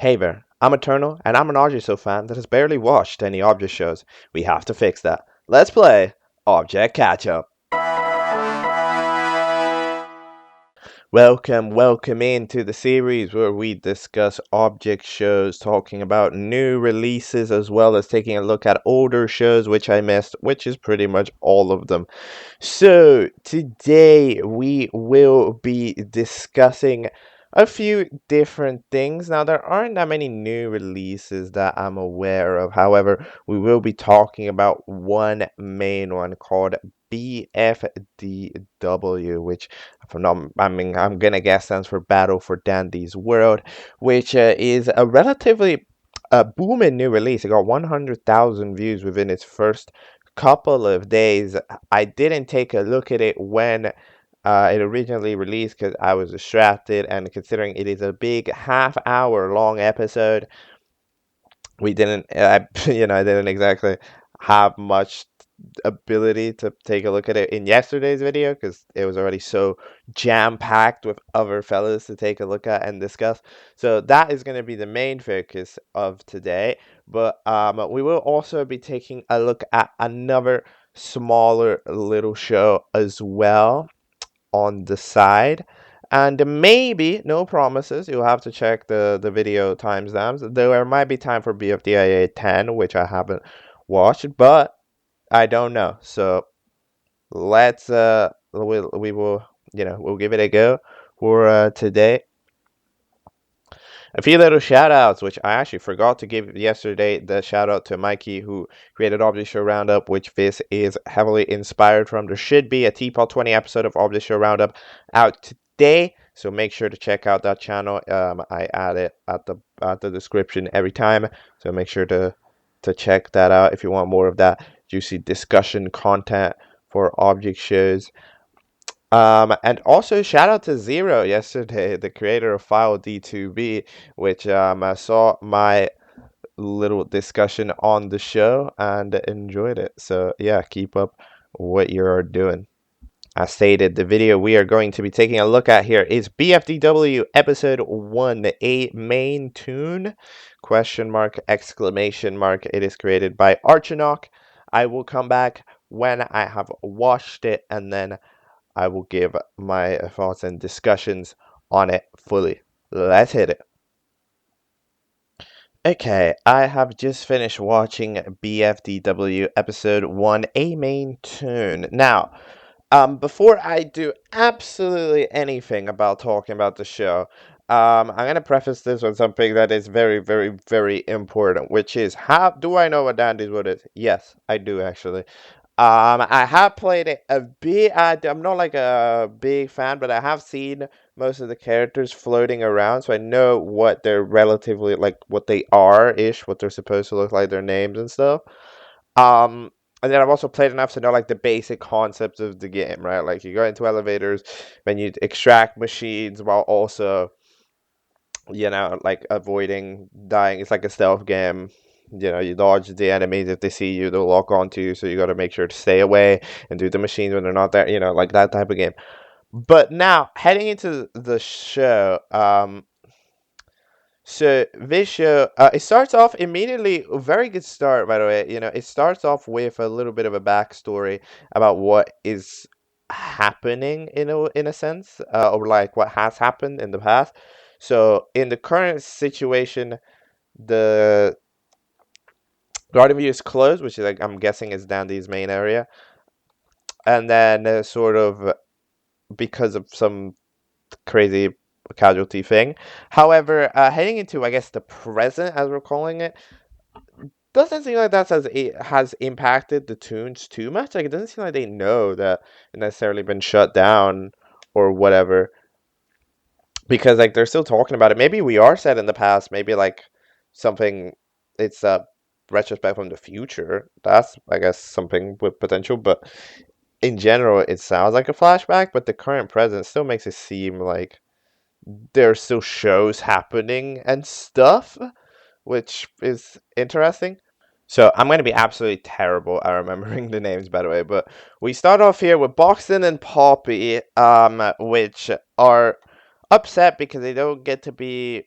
Hey there, I'm Eternal, and I'm an Object Show fan that has barely watched any Object Shows. We have to fix that. Let's play Object Catchup. Welcome into the series where we discuss object shows, talking about new releases as well as taking a look at older shows which I missed, which is pretty much all of them. So, today we will be discussing a few different things. Now, there aren't that many new releases that I'm aware of. However, we will be talking about one main one called BFDW, which I'm gonna guess stands for Battle for Dandy's World, which is a relatively booming new release. It got 100,000 views within its first couple of days. I didn't take a look at it when it originally released because I was distracted, and considering it is a big half-hour long episode, we didn't, I didn't exactly have much ability to take a look at it in yesterday's video because it was already so jam-packed with other fellas to take a look at and discuss. So that is going to be the main focus of today. But we will also be taking a look at another smaller little show as well on the side. And maybe, no promises, you'll have to check the video timestamps. There might be time for BFDIA 10, which I haven't watched, but I don't know. So let's we'll give it a go for today. A few little shout outs, which I actually forgot to give yesterday. The shout out to Mikey, who created Object Show Roundup, which this is heavily inspired from. There should be a Teapot 20 episode of Object Show Roundup out today, so make sure to check out that channel. I add it at the description every time, so make sure to check that out if you want more of that juicy discussion content for object shows. And also shout out to Zero yesterday, the creator of File D2B, which I saw my little discussion on the show and enjoyed it. So yeah, keep up what you're doing. As stated, the video we are going to be taking a look at here is BFDW episode 1, a main tune, question mark, exclamation mark. It is created by Archinock. I will come back when I have watched it, and then I will give my thoughts and discussions on it fully. Let's hit it. Okay, I have just finished watching BFDW episode 1, a main tune. Now, before I do absolutely anything about talking about the show, I'm gonna preface this with something that is very, very, very important, which is, how do I know what Dandy's Wood is? Yes, I do actually. I have played it a bit. I'm not like a big fan, but I have seen most of the characters floating around, so I know what they're relatively like, what they are ish, what they're supposed to look like, their names and stuff. Um, and then I've also played enough to know like the basic concepts of the game, right? Like you go into elevators, then you extract machines while also, like avoiding dying. It's like a stealth game. You dodge the enemies. If they see you, they'll lock onto you, so you got to make sure to stay away and do the machines when they're not there, like that type of game. But now, heading into the show, so this show, it starts off immediately, a very good start, by the way. It starts off with a little bit of a backstory about what is happening in a sense, or like what has happened in the past. So in the current situation, the Garden View is closed, which is like, I'm guessing is Dandy's main area, and then sort of because of some crazy casualty thing. However, heading into, I guess, the present, as we're calling it, doesn't seem like that has impacted the tunes too much. Like, it doesn't seem like they know that it necessarily been shut down or whatever, because like they're still talking about it. Maybe we are set in the past. Maybe like something. It's a retrospect from the future. That's, I guess, something with potential. But in general, it sounds like a flashback. But the current present still makes it seem like there's still shows happening and stuff, which is interesting. So I'm going to be absolutely terrible at remembering the names, by the way. But we start off here with Boxton and Poppy, which are upset because they don't get to be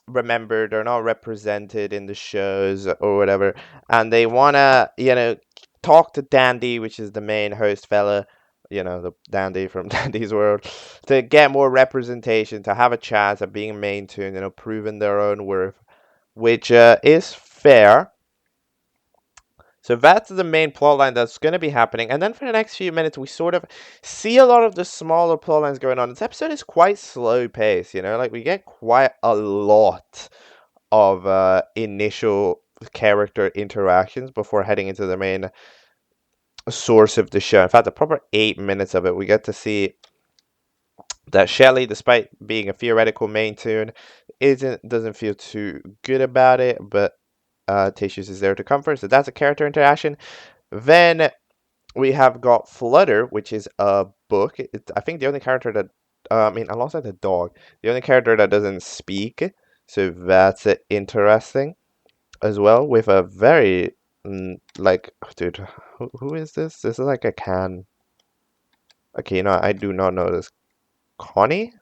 remembered, they're not represented in the shows or whatever, and they wanna, talk to Dandy, which is the main host fella, the Dandy from Dandy's World, to get more representation, to have a chance at being main tune, proving their own worth, which is fair. So that's the main plotline that's going to be happening. And then for the next few minutes, we sort of see a lot of the smaller plotlines going on. This episode is quite slow paced, like we get quite a lot of initial character interactions before heading into the main source of the show. In fact, the proper 8 minutes of it, we get to see that Shelley, despite being a theoretical main tune, doesn't feel too good about it, but Tissues is there to comfort. So that's a character interaction. Then we have got Flutter, which is a book. I think the only character that, alongside the dog, the only character that doesn't speak. So that's interesting as well. With a very, dude, who is this? This is like a can. Okay, I do not know this. Connie?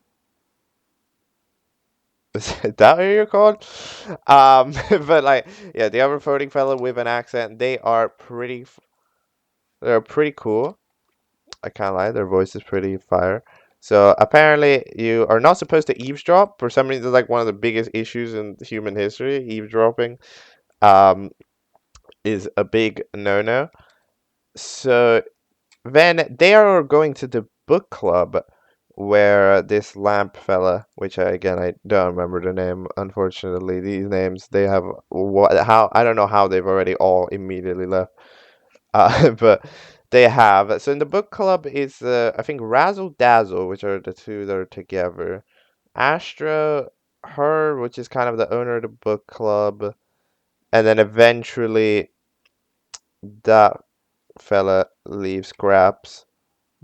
Is that what you're called? But yeah, the other voting fellow with an accent, they're pretty cool. I can't lie, their voice is pretty fire. So apparently you are not supposed to eavesdrop. For some reason, it's like one of the biggest issues in human history. Eavesdropping um, is a big no-no. So then they are going to the book club where this lamp fella, which I don't remember the name, unfortunately. These names, they have how I don't know how they've already all immediately left. But they have. So in the book club is I think Razzle Dazzle, which are the two that are together. Astro, her, which is kind of the owner of the book club, and then eventually that fella leaves Scraps,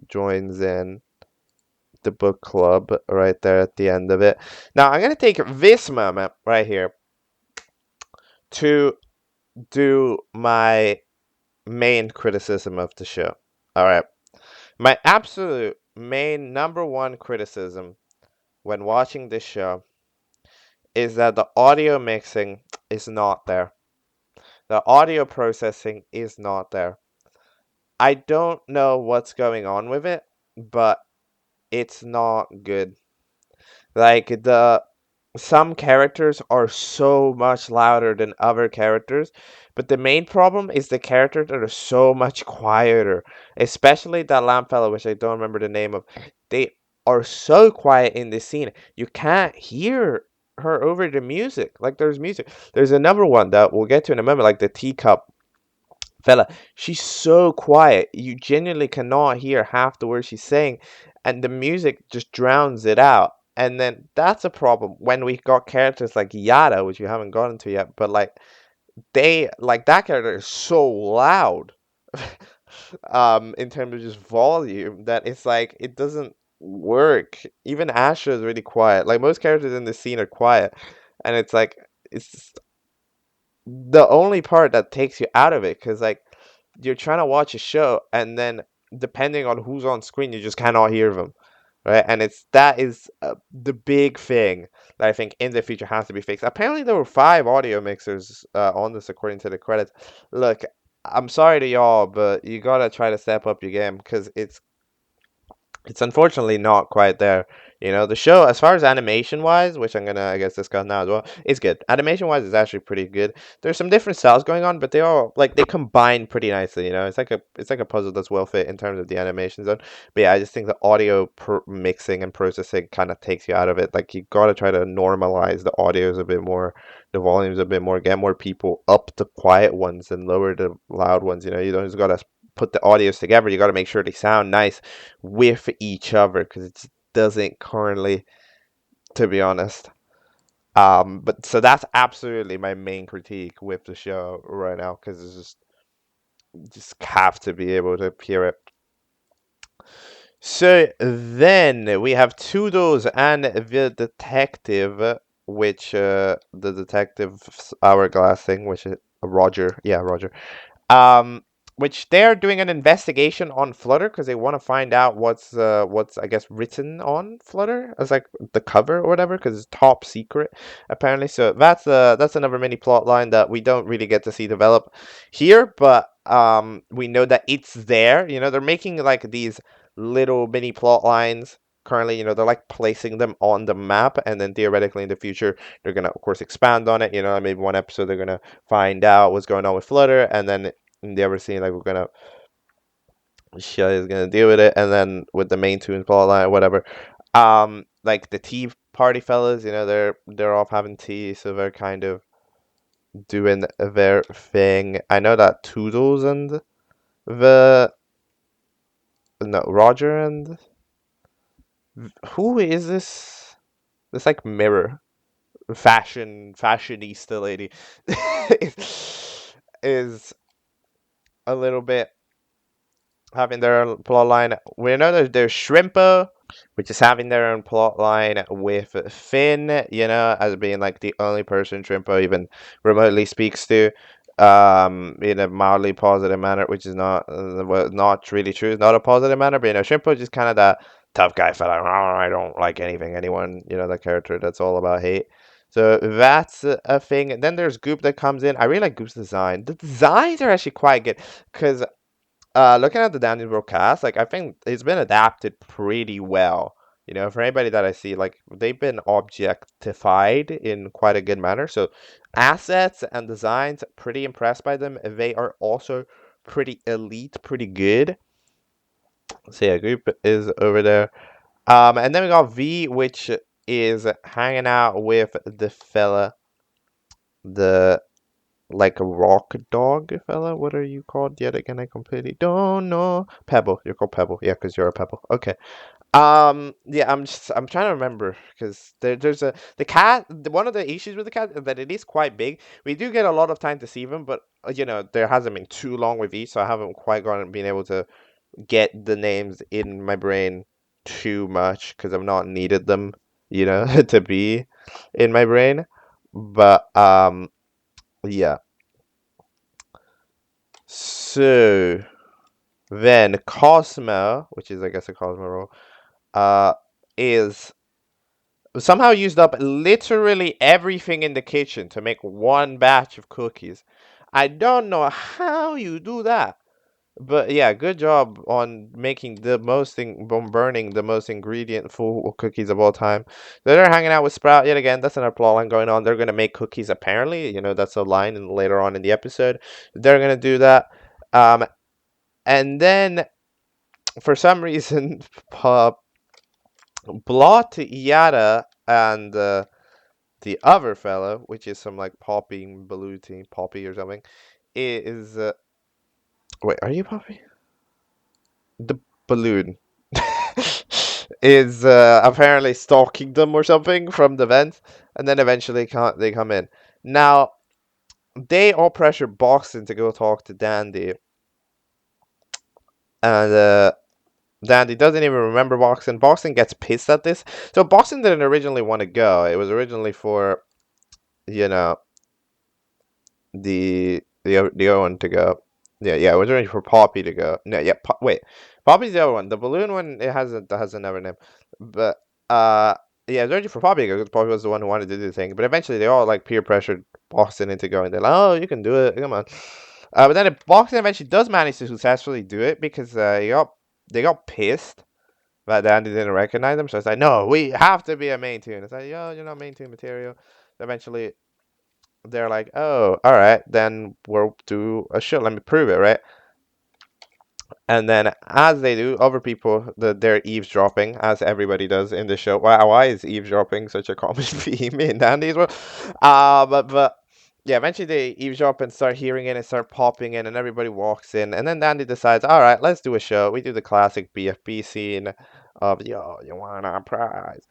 joins in the book club right there at the end of it. Now I'm gonna take this moment right here to do my main criticism of the show. All right. My absolute main number one criticism when watching this show is that the audio mixing is not there. The audio processing is not there. I don't know what's going on with it, but it's not good. Like some characters are so much louder than other characters, but the main problem is the characters that are so much quieter, especially that lamp fellow, which I don't remember the name of. They are so quiet in this scene. You can't hear her over the music. Like there's music. There's another one that we'll get to in a moment, like the teacup fella. She's so quiet. You genuinely cannot hear half the words she's saying, and the music just drowns it out. And then that's a problem when we got characters like Yada, which we haven't gotten to yet, but that character is so loud in terms of just volume that it's like it doesn't work. Even Asha is really quiet. Like most characters in this scene are quiet, and it's like it's the only part that takes you out of it because you're trying to watch a show and then depending on who's on screen you just cannot hear them, right? And that is the big thing that I think in the future has to be fixed. Apparently there were 5 audio mixers on this according to the credits. Look, I'm sorry to y'all, but you gotta try to step up your game because it's unfortunately not quite there. The show, as far as animation wise, which I'm gonna, I guess, discuss now as well, is good. Animation wise, is actually pretty good. There's some different styles going on, but they all they combine pretty nicely. It's like a puzzle that's well fit in terms of the animation zone. But yeah, I just think the audio mixing and processing kind of takes you out of it. Like you gotta try to normalize the audios a bit more, the volumes a bit more, get more people up the quiet ones and lower the loud ones. You don't just gotta put the audios together. You gotta make sure they sound nice with each other because it just doesn't currently, to be honest. But so that's absolutely my main critique with the show right now because it's just have to be able to hear it. So then we have Toodles and the detective, which the detective hourglass thing, which is Roger. Yeah, Roger. Um, which they're doing an investigation on Flutter because they want to find out what's I guess written on Flutter as like the cover or whatever because it's top secret apparently. So that's another mini plot line that we don't really get to see develop here, but we know that it's there. You know, they're making like these little mini plot lines currently. You know, they're like placing them on the map, and then theoretically in the future they're gonna of course expand on it. You know, maybe one episode they're gonna find out what's going on with Flutter, and then the ever scene like we're gonna Shelly is gonna deal with it, and then with the main Toon plot line, whatever. Like the tea party fellas, you know, they're off having tea, so they're kind of doing their thing. I know that Toodles and the no Roger and who is this? This like mirror fashionista lady is a little bit having their own plot line. We know that there's Shrimpo, which is having their own plot line with Finn, you know, as being like the only person Shrimpo even remotely speaks to, in a mildly positive manner, which is not well, not really true. It's not a positive manner, but you know, Shrimpo is just kind of that tough guy fella. "Oh, I don't like anyone, you know, that character that's all about hate. So that's a thing. And then there's Goop that comes in. I really like Goop's design. The designs are actually quite good because looking at the Danny Bro cast, like I think it's been adapted pretty well. You know, for anybody that I see, like they've been objectified in quite a good manner. So assets and designs, pretty impressed by them. They are also pretty elite, pretty good. So yeah, group is over there. And then we got V, which is hanging out with the fella, the like a rock dog fella. What are you called yet again? I completely don't know. Pebble. You're called Pebble. Yeah, because you're a pebble. Okay. Yeah, I'm trying to remember because there's the cat. One of the issues with the cat is that it is quite big. We do get a lot of time to see them, but you know there hasn't been too long with each, so I haven't quite gotten been able to get the names in my brain too much because I've not needed them, you know, to be in my brain. But yeah. So then Cosmo, which is I guess a Cosmo role, uh, is somehow used up literally everything in the kitchen to make one batch of cookies. I don't know how you do that. But yeah, good job on making the most thing, on burning the most ingredient full cookies of all time. They're hanging out with Sprout yet again. That's another plot line going on. They're gonna make cookies apparently. You know, that's a line and later on in the episode. They're gonna do that. Um, and then for some reason, Blot, Yada, and the other fellow, which is some like popping Baluti, Poppy or something, is wait, are you Poppy? The balloon is apparently stalking them or something from the vent, and then eventually they come in. Now they all pressure Boxton to go talk to Dandy, and Dandy doesn't even remember Boxton. Boxton gets pissed at this. So Boxton didn't originally want to go. It was originally for you know the other one to go. Yeah, it was originally for Poppy to go. No, yeah, wait, Poppy's the other one. The balloon one it has another name, but uh, yeah, it was originally for Poppy to go because Poppy was the one who wanted to do the thing. But eventually, they all like peer pressured Boston into going. They're like, "Oh, you can do it. Come on." But then Boston eventually does manage to successfully do it because they got pissed that Dandy didn't recognize them. So it's like, "No, we have to be a main tune." It's like, "Yo, you're not main tune material." Eventually, they're like, oh, all right, then we'll do a show. Let me prove it, right? And then, as they do, other people, they're eavesdropping, as everybody does in the show. Why is eavesdropping such a common theme in Dandy's world? But yeah, eventually they eavesdrop and start hearing it and start popping in, and everybody walks in. And then Dandy decides, all right, let's do a show. We do the classic BFB scene of, yo, you want a prize?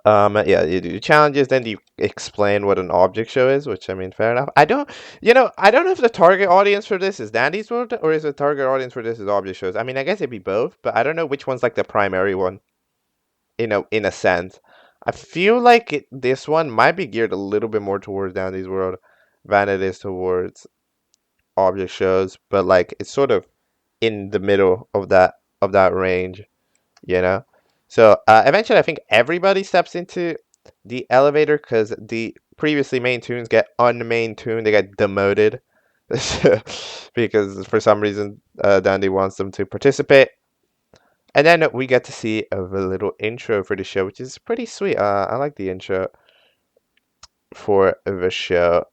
Yeah, you do challenges, then you explain what an object show is, which I mean, fair enough. I don't know if the target audience for this is Dandy's World or is the target audience for this is object shows. I mean, I guess it'd be both, but I don't know which one's like the primary one. In a sense, I feel like this one might be geared a little bit more towards Dandy's World than it is towards object shows, but like it's sort of in the middle of that range, you know. So eventually, I think everybody steps into the elevator because the previously main tunes get unmain tuned, they get demoted because for some reason Dandy wants them to participate. And then we get to see a little intro for the show, which is pretty sweet. I like the intro for the show.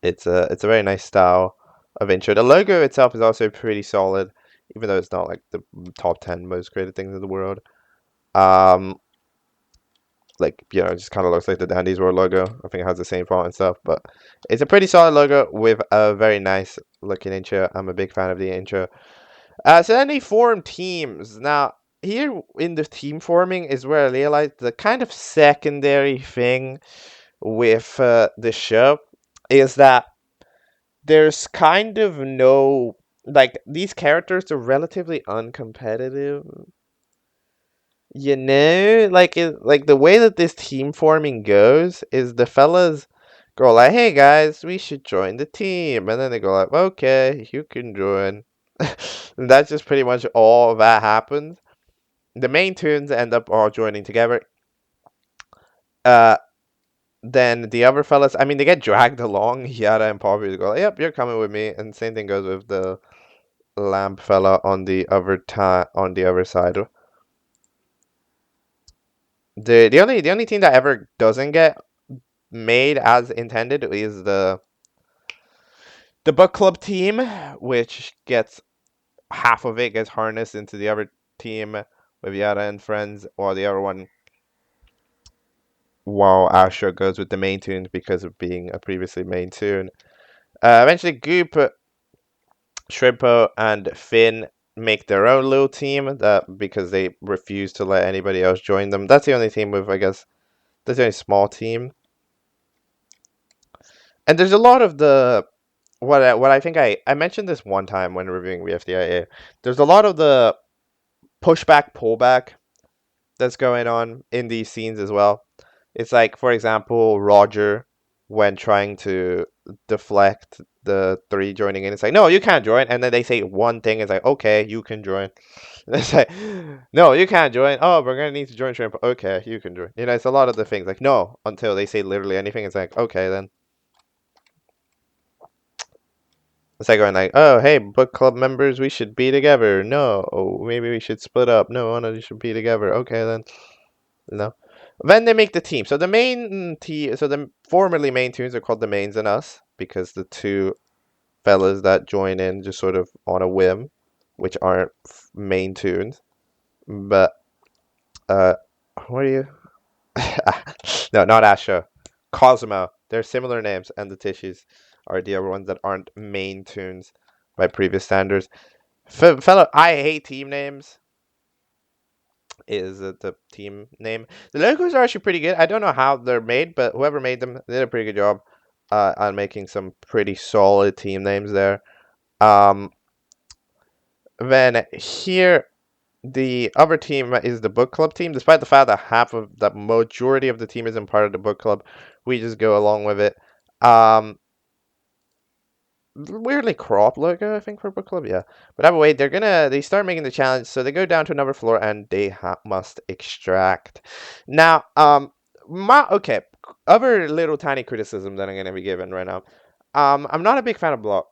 It's a very nice style of intro. The logo itself is also pretty solid, even though it's not like the top 10 most created things in the world. Um, like it just kind of looks like the Dandy's World logo. I think it has the same font and stuff, but it's a pretty solid logo with a very nice looking intro. I'm a big fan of the intro. So then they form teams. Now, here in the team forming is where I realized the kind of secondary thing with the show is that there's kind of no, like, these characters are relatively uncompetitive. Like the way that this team forming goes is the fellas go like, "Hey guys, we should join the team," and then they go like, "Okay, you can join." And that's just pretty much all that happens. The main tunes end up all joining together. Uh, then the other fellas, I mean, they get dragged along. Yada and Poppy go, like, "Yep, you're coming with me," and same thing goes with the lamp fella on on the other side. The only team that ever doesn't get made as intended is the book club team, which gets half of it gets harnessed into the other team with Yada and friends, or the other one, while Asher goes with the main tune because of being a previously main tune. Eventually, Goop, Shrimpo, and Finn make their own little team because they refuse to let anybody else join them. That's the only team with, I guess, that's the only small team. And there's a lot of the what I think I mentioned this one time when reviewing BFDIA. There's a lot of the pushback pullback that's going on in these scenes as well. It's like, for example, Roger when trying to deflect the three joining in. It's like, no, you can't join, and then they say one thing. It's like, okay, you can join. And it's like, no, you can't join. Oh, we're gonna need to join Shrimp. Okay, you can join. It's a lot of the things like no until they say literally anything. It's like, okay, then. It's like going like, oh, hey, book club members, we should be together. No, maybe we should split up. No, no, we should be together. Okay, then. No. Then they make the team. So the main team, so the formerly main tunes are called the mains and us because the two fellas that join in just sort of on a whim, which aren't main tunes. But what are you? No, not Asha. Cosmo. They're similar names, and the tissues are the other ones that aren't main tunes by previous standards. Fellow, I hate team names. Is the team name? The logos are actually pretty good. I don't know how they're made, but whoever made them did a pretty good job on making some pretty solid team names there. Um, then here, the other team is the book club team. Despite the fact that half of the majority of the team isn't part of the book club, we just go along with it. Weirdly crop logo, I think, for book club, yeah. But either way, they start making the challenge, so they go down to another floor and they must extract. Now, okay, other little tiny criticism that I'm gonna be given right now. I'm not a big fan of Blob.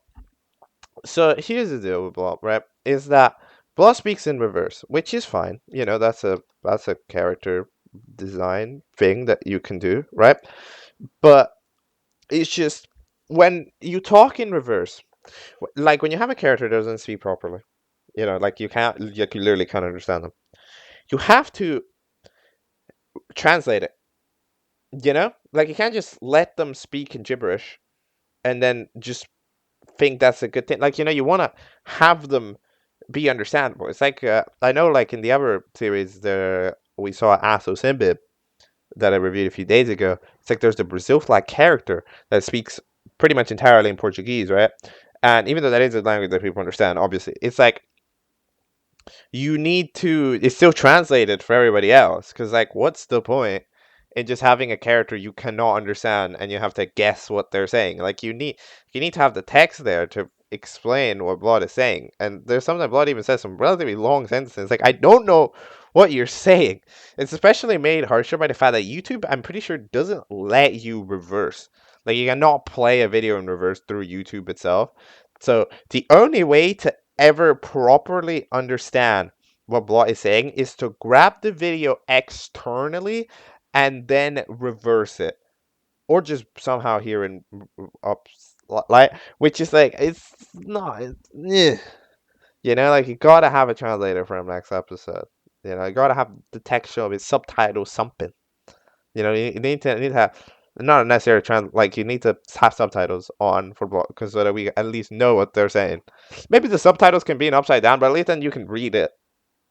So here's the deal with Blob, right? Is that Blob speaks in reverse, which is fine. That's a character design thing that you can do, right? But it's just when you talk in reverse, like when you have a character that doesn't speak properly, like you literally can't understand them. You have to translate it. Like you can't just let them speak in gibberish and then just think that's a good thing. Like you want to have them be understandable. It's like I know, like in the other series, there we saw Aso Simbib that I reviewed a few days ago. It's like there's the Brazil flag character that speaks pretty much entirely in Portuguese, right? And even though that is a language that people understand, obviously, it's like it's still translated for everybody else. Because, like, what's the point in just having a character you cannot understand and you have to guess what they're saying. Like you need to have the text there to explain what Blood is saying. And there's sometimes Blood even says some relatively long sentences. Like I don't know what you're saying. It's especially made harsher by the fact that YouTube, I'm pretty sure, doesn't let you reverse. Like you cannot play a video in reverse through YouTube itself. So the only way to ever properly understand what Blot is saying is to grab the video externally and then reverse it, or just somehow hear in up, like, which is like it's not, like you gotta have a translator for a next episode. You gotta have the text show with subtitles something. You need to have not necessarily like you need to have subtitles on for Block because so that we at least know what they're saying. Maybe the subtitles can be in upside down, but at least then you can read it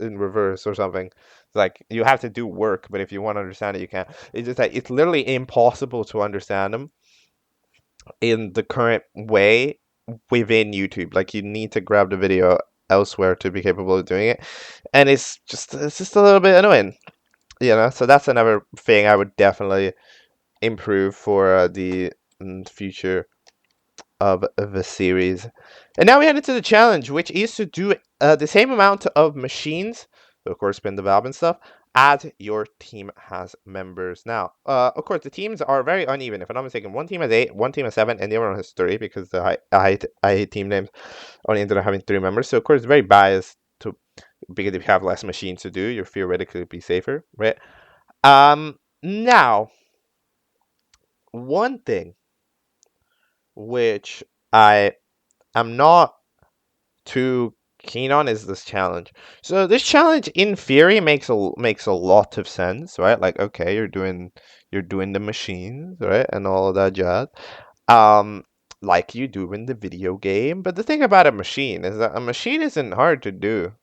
in reverse or something. It's like you have to do work, but if you want to understand it, you can. It's just that it's literally impossible to understand them in the current way within YouTube. Like you need to grab the video elsewhere to be capable of doing it, and it's just a little bit annoying. So that's another thing I would definitely improve for the future of the series. And now we head into the challenge, which is to do the same amount of machines, so of course spin the valve and stuff, as your team has members. Now, of course, the teams are very uneven. If I'm not mistaken, one team has 8, one team has 7, and the other one has 3 because I hate team names only ended up having 3 members. So of course, it's very biased to because if you have less machines to do, you're theoretically be safer, right? Now, one thing which I am not too keen on is this challenge. So this challenge, in theory, makes a lot of sense, right? Like, okay, you're doing the machines, right, and all of that jazz, um, like you do in the video game. But the thing about a machine is that a machine isn't hard to do.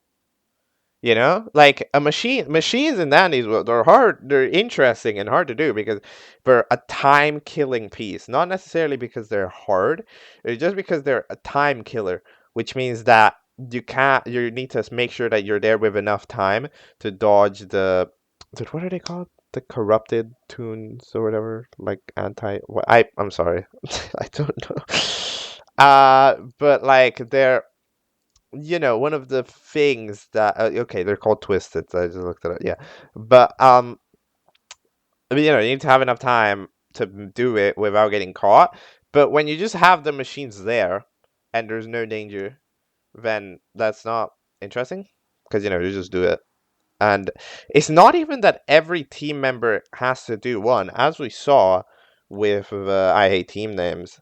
Like machines in that is they're hard, they're interesting and hard to do because they're a time killing piece, not necessarily because they're hard, it's just because they're a time killer, which means that you need to make sure that you're there with enough time to dodge what are they called? The corrupted tunes or whatever, like I'm sorry. I don't know. But like they're one of the things that okay, they're called twisted. So I just looked it up. Yeah, but I mean, you need to have enough time to do it without getting caught. But when you just have the machines there and there's no danger, then that's not interesting because you just do it. And it's not even that every team member has to do one, as we saw with I hate team names.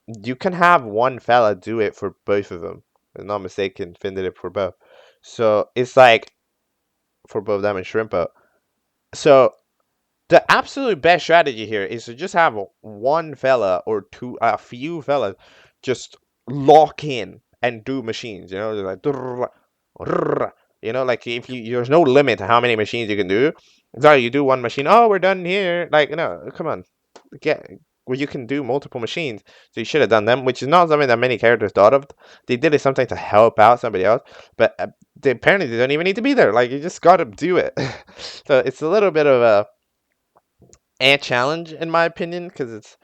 You can have one fella do it for both of them. If I'm not mistaken, Finn did it for both. So it's like for both them and Shrimpo. So the absolute best strategy here is to just have one fella or a few fellas just lock in and do machines. Like like if there's no limit to how many machines you can do. Sorry, you do one machine. Oh, we're done here. Like come on, get where you can do multiple machines. So you should have done them, which is not something that many characters thought of. They did it something to help out somebody else, but apparently they don't even need to be there. Like you just gotta do it. So it's a little bit of a challenge in my opinion because it's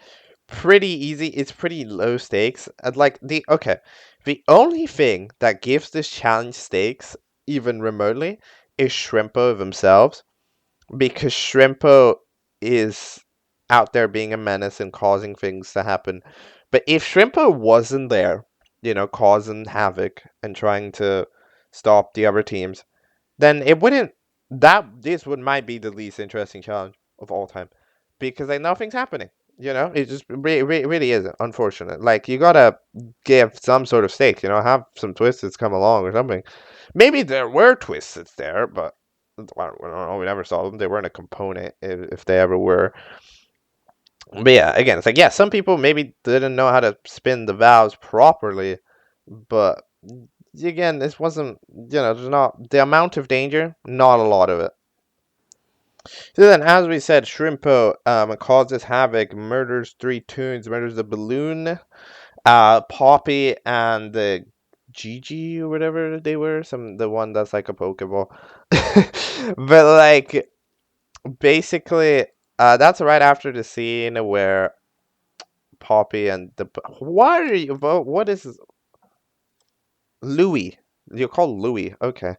pretty easy. It's pretty low stakes. And like the only thing that gives this challenge stakes even remotely is Shrimpo themselves because Shrimpo is out there being a menace and causing things to happen. But if Shrimpo wasn't there, causing havoc and trying to stop the other teams, then it wouldn't this would might be the least interesting challenge of all time because like nothing's happening. It just really isn't. Unfortunate. Like you gotta give some sort of stake. Have some twists come along or something. Maybe there were twists there, but I don't know. We never saw them. They weren't a component if they ever were. But yeah, again, it's like yeah, some people maybe didn't know how to spin the valves properly, but again, this wasn't, there's not the amount of danger, not a lot of it. So then, as we said, Shrimpo causes havoc, murders 3 Toons, murders the balloon, Poppy, and the Gigi or whatever they were, the one that's like a Pokeball. But like, basically, That's right after the scene where Poppy and the why are you what is Louis? You call Louis, okay?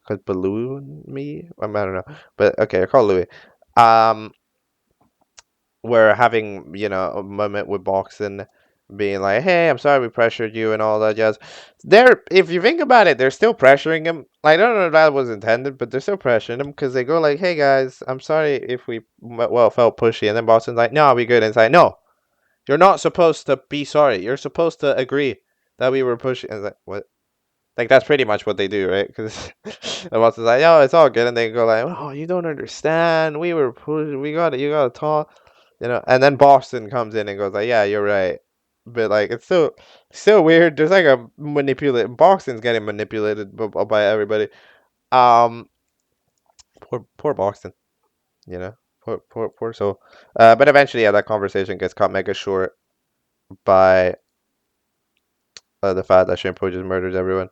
Cause balloon me? I don't know, but okay, I call Louis. Um, we're having a moment with boxing, being like, "Hey, I'm sorry we pressured you and all that jazz." They're if you think about it, they're still pressuring him. I don't know if that was intended, but they're still pressuring him because they go like, "Hey guys, I'm sorry if we felt pushy," and then Boston's like, "No, we good." And it's like, "No, you're not supposed to be sorry. You're supposed to agree that we were pushing." And it's like, what? Like that's pretty much what they do, right? Because the boss is like, "Oh, it's all good," and they go like, "Oh, you don't understand. We were pushing. We got it. You got to talk." And then Boston comes in and goes like, "Yeah, you're right," but like it's still weird. There's like a manipulate. Boston's getting manipulated by everybody. Um, poor Boston, you know, poor soul. But eventually, yeah, that conversation gets cut mega short by the fact that Shampo just murders everyone.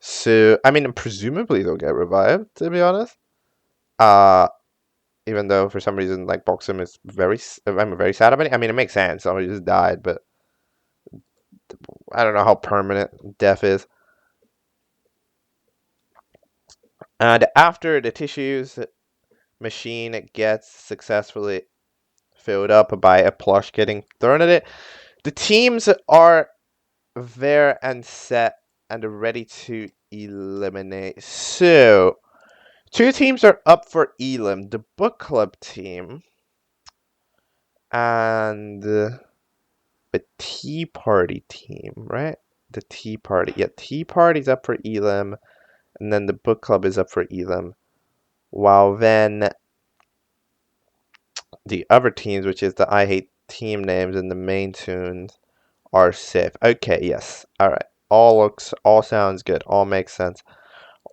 So I mean, presumably they'll get revived. To be honest, uh, even though for some reason like Boxum is I'm very sad about it. I mean, it makes sense. Somebody just died, but I don't know how permanent death is. And after the tissues machine gets successfully filled up by a plush getting thrown at it, the teams are there and set and ready to eliminate. So, two teams are up for elim. The book club team and the Tea Party team, right? The Tea Party. Yeah, Tea Party's up for elim, and then the book club is up for elim. While then the other teams, which is the I Hate team names and the main tunes, are safe. Okay, yes. Alright. All sounds good. All makes sense.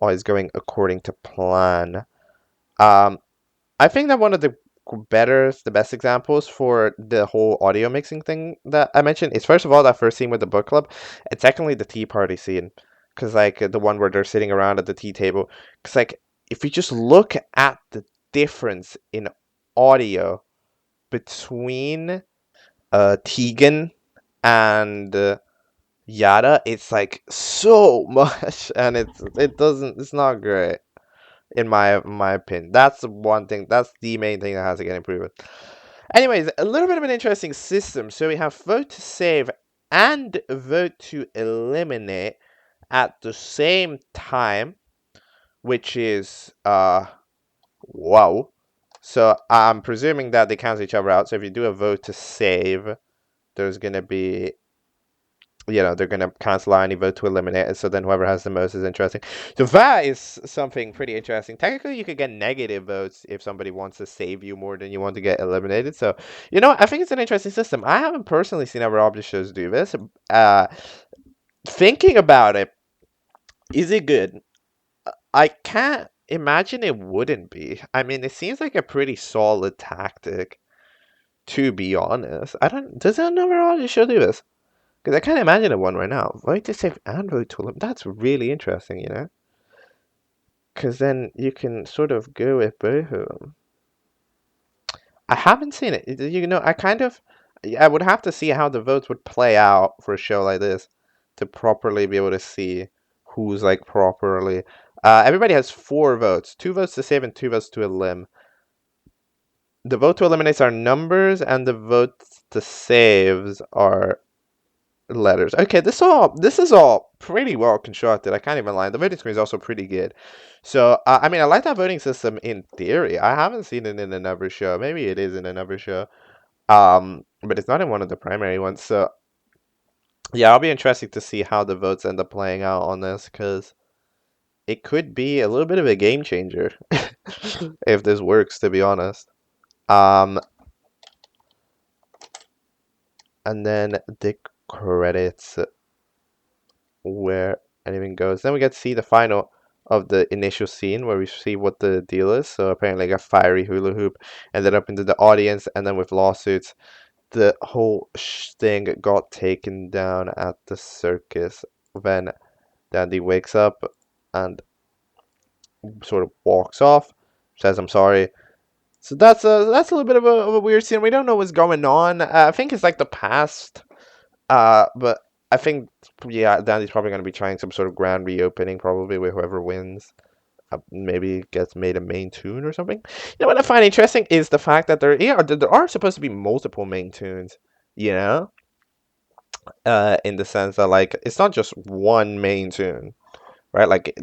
All is going according to plan. Um, I think that one of the best examples for the whole audio mixing thing that I mentioned is first of all that first scene with the book club, and secondly the tea party scene, because like the one where they're sitting around at the tea table. Because like if you just look at the difference in audio between Tegan and Yada, it's like so much, and it's not great in my opinion. That's the one thing. That's the main thing that has to get improved. Anyways, a little bit of an interesting system. So we have vote to save and vote to eliminate at the same time, which is wow. So I'm presuming that they cancel each other out. So if you do a vote to save, there's gonna be they're gonna cancel out any vote to eliminate it. So then whoever has the most is interesting. So that is something pretty interesting. Technically, you could get negative votes if somebody wants to save you more than you want to get eliminated. So I think it's an interesting system. I haven't personally seen other object shows do this. Thinking about it, is it good? I can't imagine it wouldn't be. I mean, it seems like a pretty solid tactic. To be honest, I don't. Does another object show do this? Because I can't imagine a one right now. Vote to save and vote to limit. That's really interesting. Because then you can sort of go with both of them. I haven't seen it. I kind of. I would have to see how the votes would play out for a show like this to properly be able to see who's like properly. Everybody has 4 votes: 2 votes to save and 2 votes to elim. The vote to eliminates are numbers, and the votes to saves are letters. Okay, this is all pretty well constructed. I can't even lie. The voting screen is also pretty good. So I mean, I like that voting system in theory. I haven't seen it in another show. Maybe it is in another show. But it's not in one of the primary ones. So yeah, I'll be interested to see how the votes end up playing out on this because it could be a little bit of a game changer if this works. To be honest. Um, and then the credits where anything goes. Then we get to see the final of the initial scene where we see what the deal is. So apparently, like a fiery hula hoop ended up into the audience, and then with lawsuits, the whole thing got taken down at the circus. Then Dandy wakes up and sort of walks off, says, "I'm sorry." So that's a little bit of a weird scene. We don't know what's going on. I think it's like the past. But I think yeah, Dandy's probably going to be trying some sort of grand reopening, probably with whoever wins. Maybe gets made a main tune or something. You know what I find interesting is the fact that there are supposed to be multiple main tunes. You know, in the sense that like it's not just one main tune, right? Like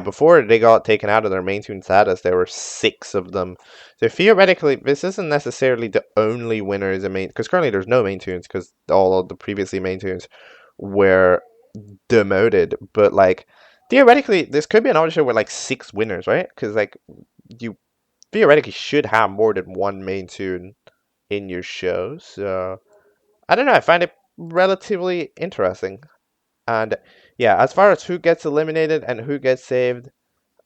before they got taken out of their main tune status, there were six of them. So theoretically, this isn't necessarily the only winner is a main, because currently there's no main tunes because all of the previously main tunes were demoted. But like theoretically, this could be an audition with like six winners, right? Because like you theoretically should have more than one main tune in your show. So I don't know. I find it relatively interesting. And yeah, as far as who gets eliminated and who gets saved,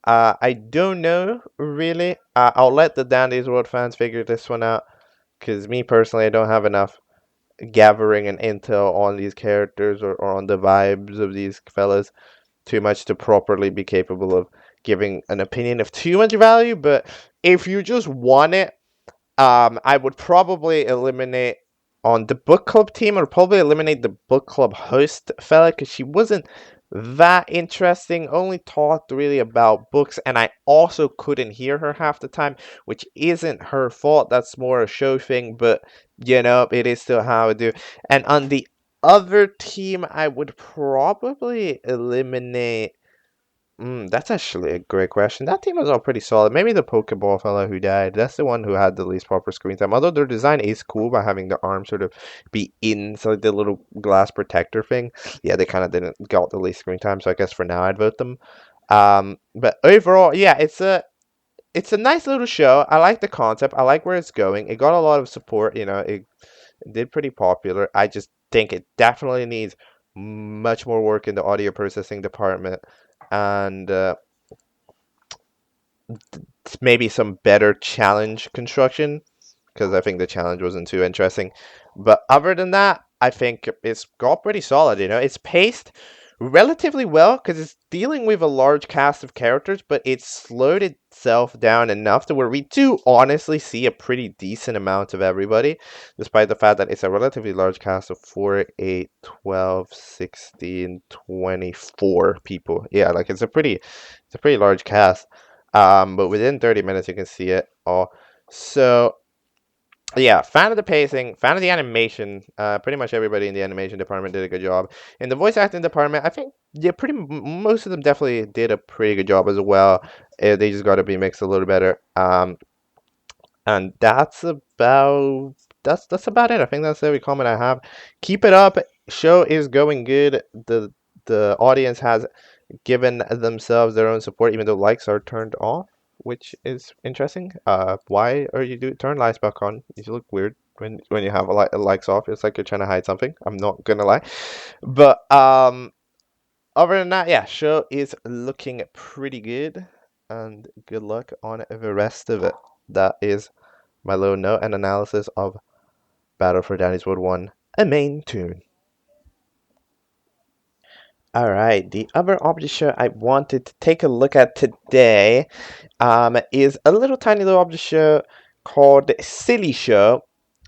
I don't know really. I'll let the Dandy's World fans figure this one out. Because me personally, I don't have enough gathering and intel on these characters or on the vibes of these fellas too much to properly be capable of giving an opinion of too much value. But if you just want it, I would probably eliminate on the book club team. I would probably eliminate the book club host fella because she wasn't that interesting. Only talked really about books, and I also couldn't hear her half the time, which isn't her fault. That's more a show thing, but you know it is still how I do. And on the other team, I would probably eliminate. That's actually a great question. That team was all pretty solid. Maybe the Pokeball fellow who died. That's the one who had the least proper screen time. Although their design is cool by having the arm sort of be inside the little glass protector thing. Yeah, they kind of didn't got the least screen time. So I guess for now I'd vote them. But overall, yeah, it's a nice little show. I like the concept. I like where it's going. It got a lot of support. You know, it did pretty popular. I just think it definitely needs much more work in the audio processing department and maybe some better challenge construction because I think the challenge wasn't too interesting. But other than that, I think it's got pretty solid. You know, it's paced relatively well because it's dealing with a large cast of characters, but it's slowed itself down enough to where we do honestly see a pretty decent amount of everybody, despite the fact that it's a relatively large cast of 4, 8, 12, 16, 24 people. Yeah, like it's a pretty large cast. But within 30 minutes, you can see it all. So yeah, fan of the pacing, fan of the animation. Pretty much everybody in the animation department did a good job. In the voice acting department, I think yeah, most of them definitely did a pretty good job as well. They just got to be mixed a little better. And that's about it. I think that's every comment I have. Keep it up. Show is going good. The audience has given themselves their own support, even though likes are turned off, which is interesting. Why are you turn lights back on? You look weird when you have likes off. It's like you're trying to hide something. I'm not gonna lie, but other than that, yeah, show is looking pretty good, and good luck on the rest of it. That is my little note and analysis of Battle for Danny's Wood 1, a main tune. All right, the other object show I wanted to take a look at today is a little tiny little object show called Silly Show.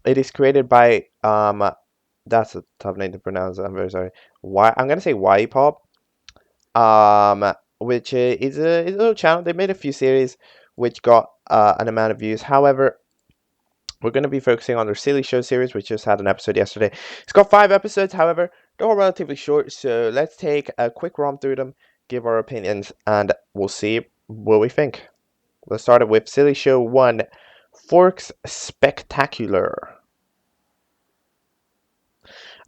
It is created by that's a tough name to pronounce. I'm very sorry. I'm gonna say yiypop, which is a little channel. They made a few series which got an amount of views. However, we're going to be focusing on their Silly Show series, which just had an episode yesterday. It's got 5 episodes, however, they're all relatively short, so let's take a quick romp through them, give our opinions, and we'll see what we think. Let's start it with Silly Show 1, Forks Spectacular.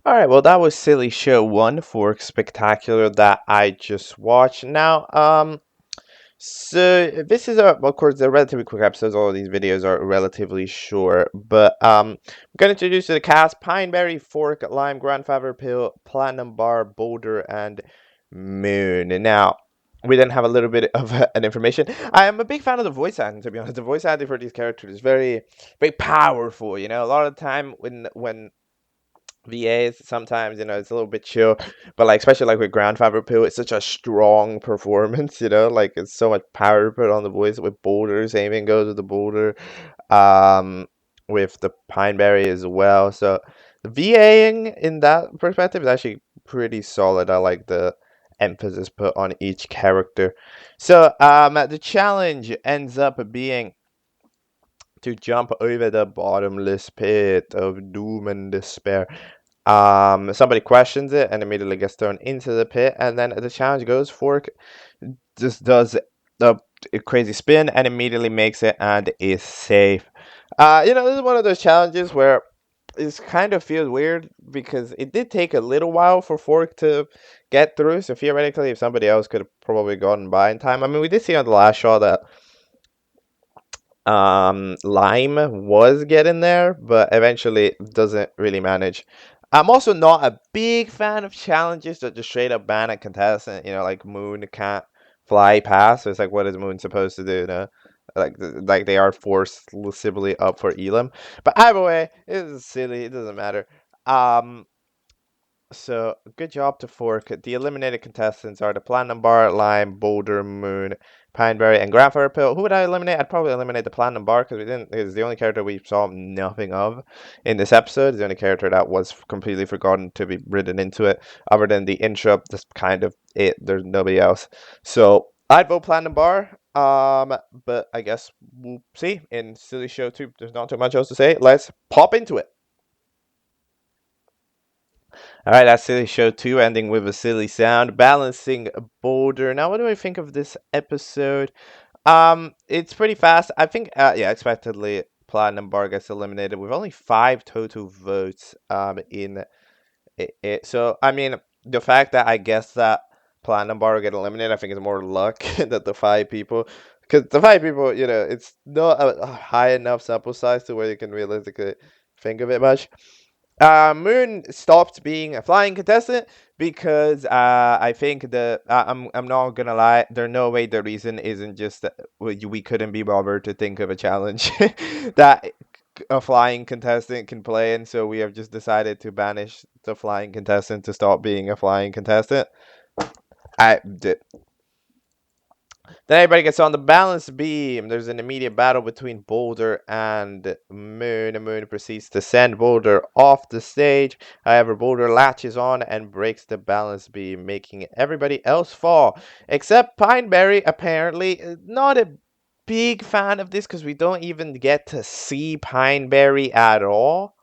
Alright, well that was Silly Show 1, Forks Spectacular, that I just watched. Now, so this is of course, they're relatively quick episodes. All of these videos are relatively short, but I'm going to introduce you to the cast: Pineberry, Fork, Lime, Grandfather Pill, Platinum Bar, Boulder, and Moon. And now we then have a little bit of an information. I am a big fan of the voice acting. To be honest, the voice acting for these characters is very, very powerful. You know, a lot of the time when VAs sometimes, it's a little bit chill, but like especially like with Grandfather Pill, it's such a strong performance, like it's so much power put on the voice with Boulder. Same thing goes with the Boulder, um, with the Pineberry as well. So the VAing in that perspective is actually pretty solid. I like the emphasis put on each character. So the challenge ends up being to jump over the bottomless pit of doom and despair. Somebody questions it and immediately gets thrown into the pit, and then the challenge goes for just does a crazy spin and immediately makes it and is safe. This is one of those challenges where it kind of feels weird because it did take a little while for Fork to get through. So theoretically, if somebody else could have probably gotten by in time. I mean, we did see on the last shot that Lime was getting there, but eventually doesn't really manage. I'm also not a big fan of challenges that just straight up ban a contestant. Like Moon can't fly past. So it's like, what is Moon supposed to do? Like they are forcibly up for Elam. But either way, it is silly. It doesn't matter. Um, so, good job to Fork. The eliminated contestants are the Platinum Bar, Lime, Boulder, Moon, Pineberry, and Grandfather Pill. Who would I eliminate? I'd probably eliminate the Platinum Bar because we didn't. It's the only character we saw nothing of in this episode. It's the only character that was completely forgotten to be written into it. Other than the intro, that's kind of it. There's nobody else. So I'd vote Platinum Bar. But I guess we'll see in Silly Show 2. There's not too much else to say. Let's pop into it. All right, that's Silly Show 2, ending with a silly sound, balancing Boulder. Now, what do I think of this episode? It's pretty fast. I think, yeah, expectedly, Platinum Bar gets eliminated with only 5 total votes in it. So, I mean, the fact that I guess that Platinum Bar will get eliminated, I think is more luck that the 5 people, because the 5 people, it's not a high enough sample size to where you can realistically think of it much. Moon stopped being a flying contestant because I think I'm not gonna lie. There's no way the reason isn't just that we couldn't be bothered to think of a challenge that a flying contestant can play in, so we have just decided to banish the flying contestant to stop being a flying contestant. I did. Then everybody gets on the balance beam. There's an immediate battle between Boulder and Moon. And Moon proceeds to send Boulder off the stage. However, Boulder latches on and breaks the balance beam, making everybody else fall. Except Pineberry, apparently. Not a big fan of this because we don't even get to see Pineberry at all.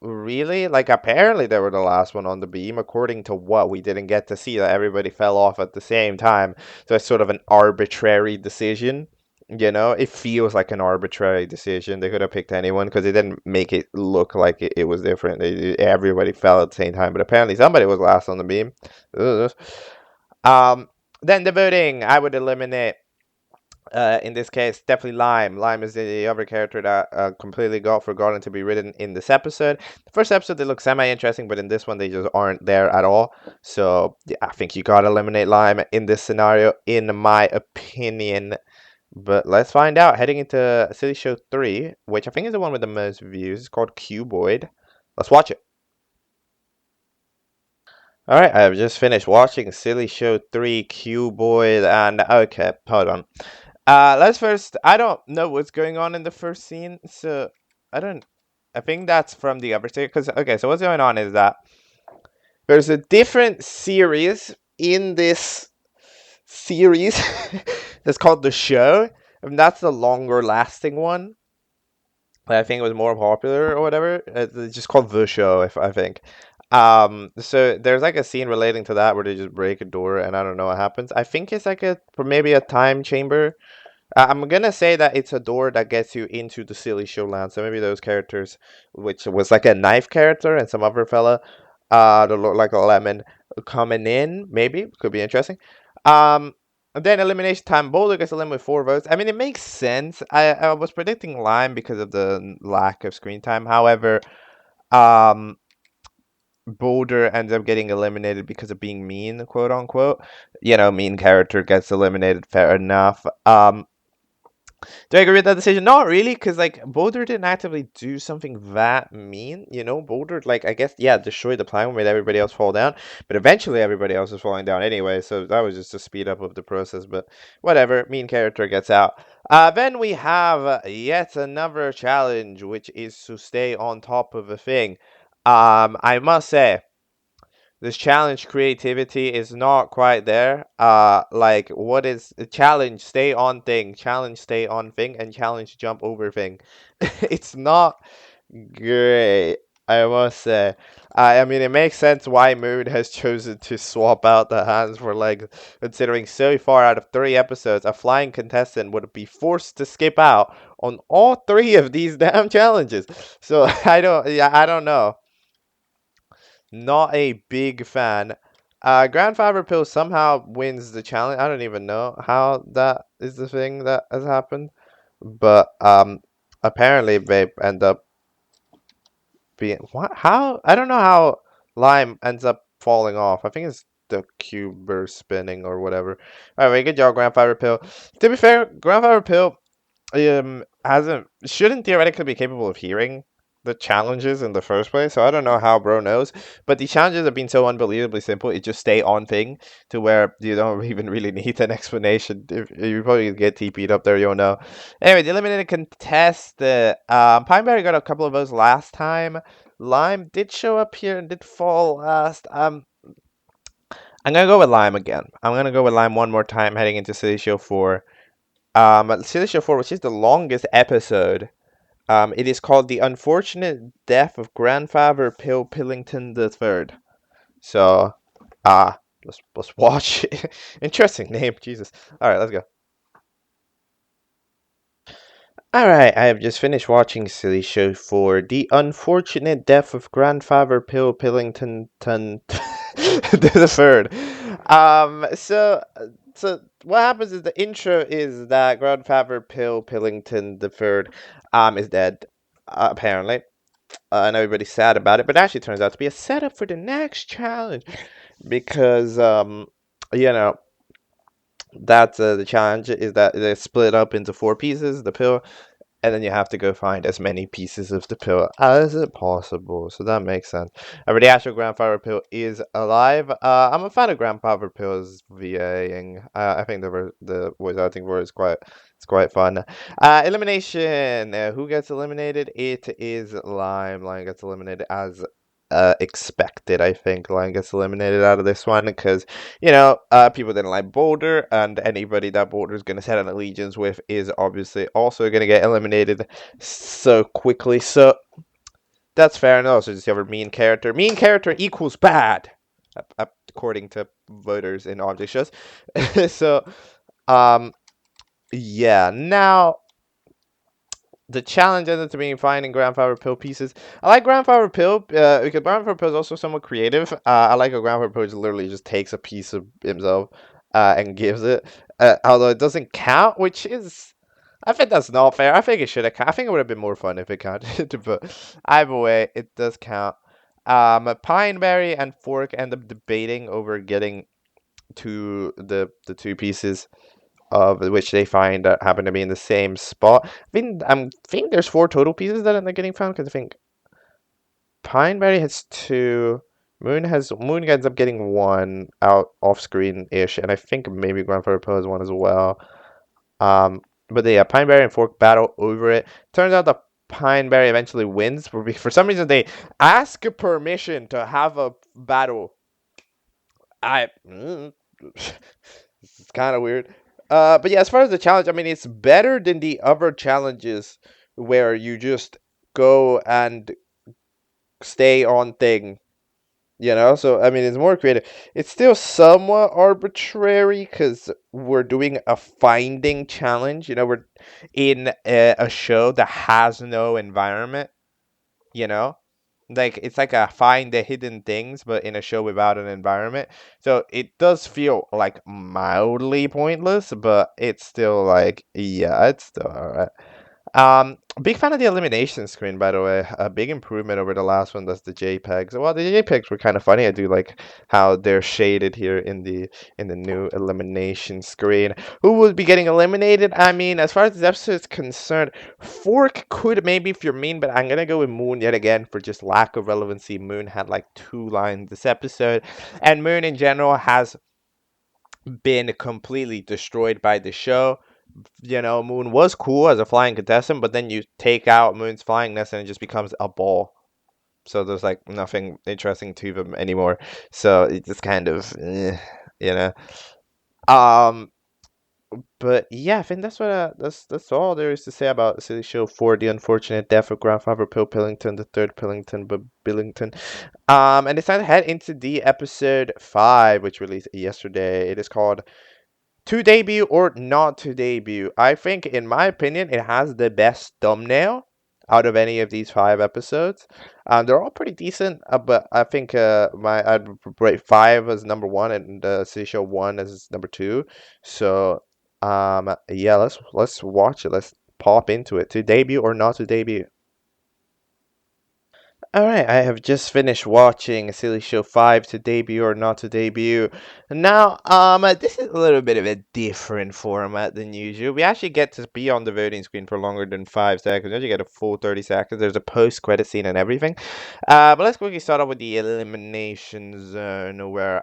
Really? Like, apparently they were the last one on the beam. According to what, we didn't get to see that everybody fell off at the same time. So it's sort of an arbitrary decision. It feels like an arbitrary decision. They could have picked anyone because they didn't make it look like it was different. Everybody fell at the same time, but apparently somebody was last on the beam. Ugh. Then the voting, I would eliminate in this case, definitely Lime. Lime is the other character that completely got forgotten to be written in this episode. The first episode, they look semi-interesting, but in this one, they just aren't there at all. So, yeah, I think you gotta eliminate Lime in this scenario, in my opinion. But let's find out. Heading into Silly Show 3, which I think is the one with the most views. It's called Cuboid. Let's watch it. Alright, I've just finished watching Silly Show 3, Cuboid, and okay, hold on. Let's first. I don't know what's going on in the first scene, so I don't. I think that's from the other stage. Because okay, so what's going on is that there's a different series in this series that's called The Show, and that's the longer lasting one. I think it was more popular or whatever. It's just called The Show, if I think. So there's like a scene relating to that where they just break a door and I don't know what happens. I think it's like maybe a time chamber. I'm gonna say that it's a door that gets you into the silly showland. So maybe those characters, which was like a knife character and some other fella, that looked like a lemon coming in. Maybe could be interesting. And then elimination time. Boulder gets eliminated with 4 votes. I mean, it makes sense. I was predicting Lime because of the lack of screen time. However, um, Boulder ends up getting eliminated because of being mean, quote unquote. Mean character gets eliminated. Fair enough. Do I agree with that decision? Not really, because like Boulder didn't actively do something that mean. You know, Boulder, like, I guess, yeah, destroyed the planet, made everybody else fall down, but eventually everybody else was falling down anyway. So that was just a speed up of the process. But whatever, mean character gets out. Then we have yet another challenge, which is to stay on top of a thing. I must say, this challenge creativity is not quite there. Like, what is challenge stay on thing, challenge stay on thing, and challenge jump over thing? It's not great, I must say. I mean, it makes sense why Moon has chosen to swap out the hands for legs, considering so far out of 3 episodes, a flying contestant would be forced to skip out on all 3 of these damn challenges. So yeah, I don't know. Not a big fan. Grandfather Pill somehow wins the challenge. I don't even know how that is the thing that has happened, but apparently they end up being what? How? I don't know how Lime ends up falling off. I think it's the cube or spinning or whatever. All right, good job, Grandfather Pill. To be fair, Grandfather Pill hasn't shouldn't theoretically be capable of hearing the challenges in the first place. So I don't know how bro knows, but the challenges have been so unbelievably simple. It just stay on thing to where you don't even really need an explanation. If you probably get TP'd up there, you'll know. Anyway, the eliminated contestant. Pineberry got a couple of those last time. Lime did show up here and did fall last. I'm gonna go with Lime again. I'm gonna go with Lime one more time heading into City Show 4. City Show 4, which is the longest episode. It is called The Unfortunate Death of Grandfather Pill Pillington III. So, let's watch. Interesting name, Jesus. All right, let's go. All right, I have just finished watching Silly Show 4, The Unfortunate Death of Grandfather Pill Pillington the third. So what happens is the intro is that Grandfather Pill Pillington the third is dead, apparently. And everybody's sad about it, but it actually turns out to be a setup for the next challenge because you know that's the challenge is that they split up into 4 pieces the pill, and then you have to go find as many pieces of the pill as possible. So that makes sense. The actual Grandfather Pill is alive. I'm a fan of Grandfather Pill's VAing. I think the voice acting for it is quite fun. Elimination. Who gets eliminated? It is Lime. Lime gets eliminated as expected. I think Lime gets eliminated out of this one because people didn't like Boulder, and anybody that Boulder is going to set an allegiance with is obviously also going to get eliminated so quickly. So that's fair enough. So discover mean character. Mean character equals bad, according to voters in object shows. So, um, yeah. Now the challenge ended up being finding Grandfather Pill pieces. I like Grandfather Pill because Grandfather Pill is also somewhat creative. I like how Grandfather Pill just literally just takes a piece of himself and gives it. Although it doesn't count, which is, I think that's not fair. I think it should have. I think it would have been more fun if it counted. But either way, it does count. Pineberry and Fork end up debating over getting to the 2 pieces of which they find that happen to be in the same spot. I think there's 4 total pieces that end up getting found because I think Pineberry has 2. Moon ends up getting 1 out off screen ish, and I think maybe Grandfather Pill has 1 as well. But yeah, Pineberry and Fork battle over it. Turns out that Pineberry eventually wins. For some reason, they ask permission to have a battle. It's kind of weird. But yeah, as far as the challenge, I mean, it's better than the other challenges where you just go and stay on thing, So, I mean, it's more creative. It's still somewhat arbitrary because we're doing a finding challenge. We're in a show that has no environment, you know? Like it's like a find the hidden things, but in a show without an environment. So it does feel like mildly pointless, but it's still like, yeah, it's still alright. Big fan of the elimination screen, by the way. A big improvement over the last one. That's the JPEGs. Well, the JPEGs were kind of funny. I do like how they're shaded here in the new elimination screen. Who would be getting eliminated? I mean, as far as this episode is concerned, Fork could maybe if you're mean, but I'm gonna go with Moon yet again for just lack of relevancy. Moon had like 2 lines this episode, and Moon in general has been completely destroyed by the show. You know, Moon was cool as a flying contestant, but then you take out Moon's flyingness and it just becomes a ball. So there's like nothing interesting to them anymore. So it just kind of, you know. Um, but yeah, I think that's what that's all there is to say about Silly Show 4, the unfortunate death of Grandfather Bill Pillington, the third Pillington, but Billington. And it's time to head into the episode 5, which released yesterday. It is called To Debut or Not to Debut. I think, in my opinion, it has the best thumbnail out of any of these 5 episodes. They're all pretty decent, but I think I'd rate 5 as number 1 and City Show 1 as number 2. So yeah, let's watch it. Let's pop into it. To debut or not to debut. Alright, I have just finished watching Silly Show 5, To Debut or Not to Debut. Now, this is a little bit of a different format than usual. We actually get to be on the voting screen for longer than 5 seconds. We actually get a full 30 seconds. There's a post-credit scene and everything. But let's quickly start off with the elimination zone where,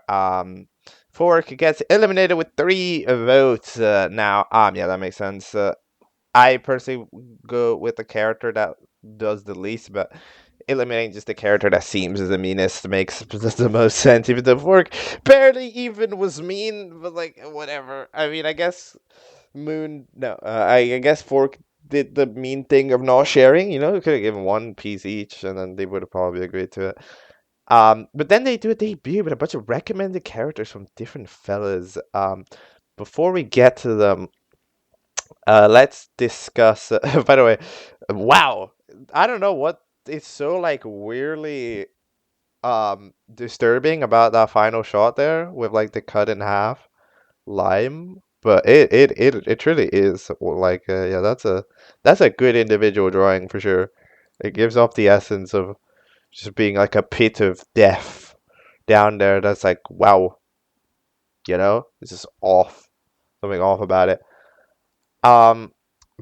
Fork gets eliminated with 3 votes. Now, yeah, that makes sense. I personally go with the character that does the least, but eliminating just the character that seems the meanest makes the most sense. Even though Fork barely even was mean, but like whatever. I mean, I guess Moon. No, I guess Fork did the mean thing of not sharing. You know, could have given 1 piece each, and then they would have probably agreed to it. But then they do a debut with a bunch of recommended characters from different fellas. Before we get to them, let's discuss. By the way, wow, I don't know what it's so like weirdly disturbing about that final shot there with like the cut in half lime, but it truly is like yeah, that's a good individual drawing for sure. It gives off the essence of just being like a pit of death down there. That's like wow, you know, it's just off, something off about it. Um,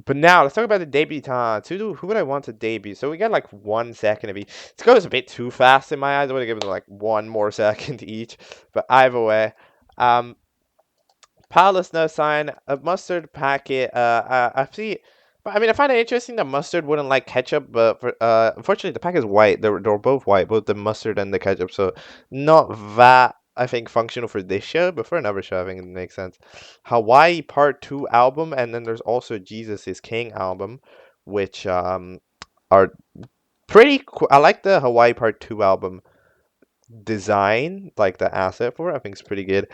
but now let's talk about the debutants. Who would I want to debut? So we got like 1 second of each. This goes a bit too fast in my eyes. I would have given them like 1 more second each. But either way, um, Palace no sign. A mustard packet. I see. But I mean, I find it interesting that mustard wouldn't like ketchup, but unfortunately the pack is white. They're both white, both the mustard and the ketchup. So not that I think functional for this show, but for another show, I think it makes sense. Hawaii Part 2 album, and then there's also Jesus is King album, which are pretty cool. I like the Hawaii Part 2 album design, like the asset for it. I think it's pretty good.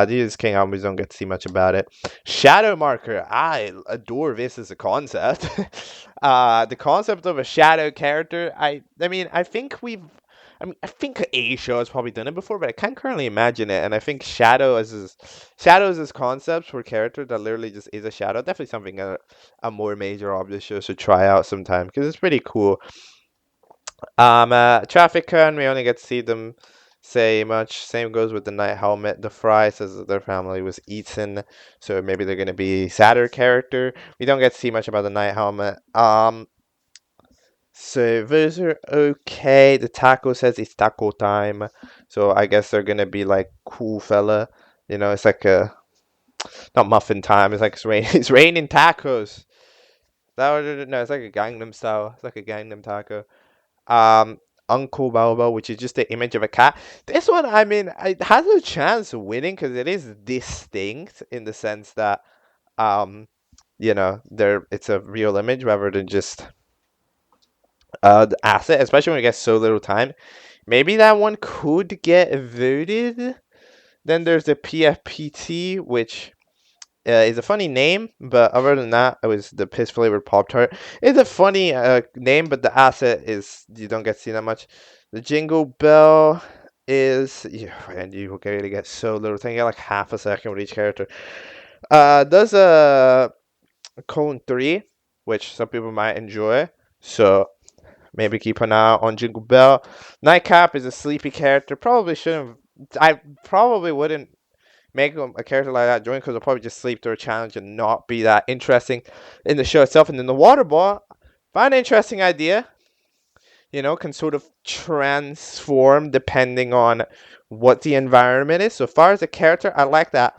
Jesus King album, we don't get to see much about it. Shadow marker, I adore this as a concept. The concept of a shadow character, I mean, I think a show has probably done it before, but I can't currently imagine it. And I think shadows as concepts for character that literally just is a shadow. Definitely something a more major obvious show should try out sometime because it's pretty cool. Traffic cone, we only get to see them say much. Same goes with the night helmet. The Fry says that their family was eaten, so maybe they're gonna be sadder character. We don't get to see much about the night helmet. So those are okay. The taco says it's taco time, so I guess they're gonna be like cool fella. You know, it's like a not muffin time. It's like it's raining tacos. No, it's like a Gangnam style. It's like a Gangnam taco. um Uncle Balbo, which is just the image of a cat. This one, I mean, it has a chance of winning because it is distinct in the sense that um you know there it's a real image rather than just the asset, especially when it gets so little time. Maybe that one could get voted. Then there's the PFPT, which is a funny name, but other than that, it was the piss flavored Pop Tart. It's a funny name, but the asset is you don't get to see that much. The Jingle Bell is yeah, and you okay to get so little thing. You get like half a second with each character. Does a colon 3. which some people might enjoy. So maybe keep an eye on Jingle Bell. Nightcap is a sleepy character. Probably shouldn't. I probably wouldn't make him a character like that join because he'll probably just sleep through a challenge and not be that interesting in the show itself. And then the water ball, find an interesting idea. Can sort of transform depending on what the environment is. So far as a character, I like that.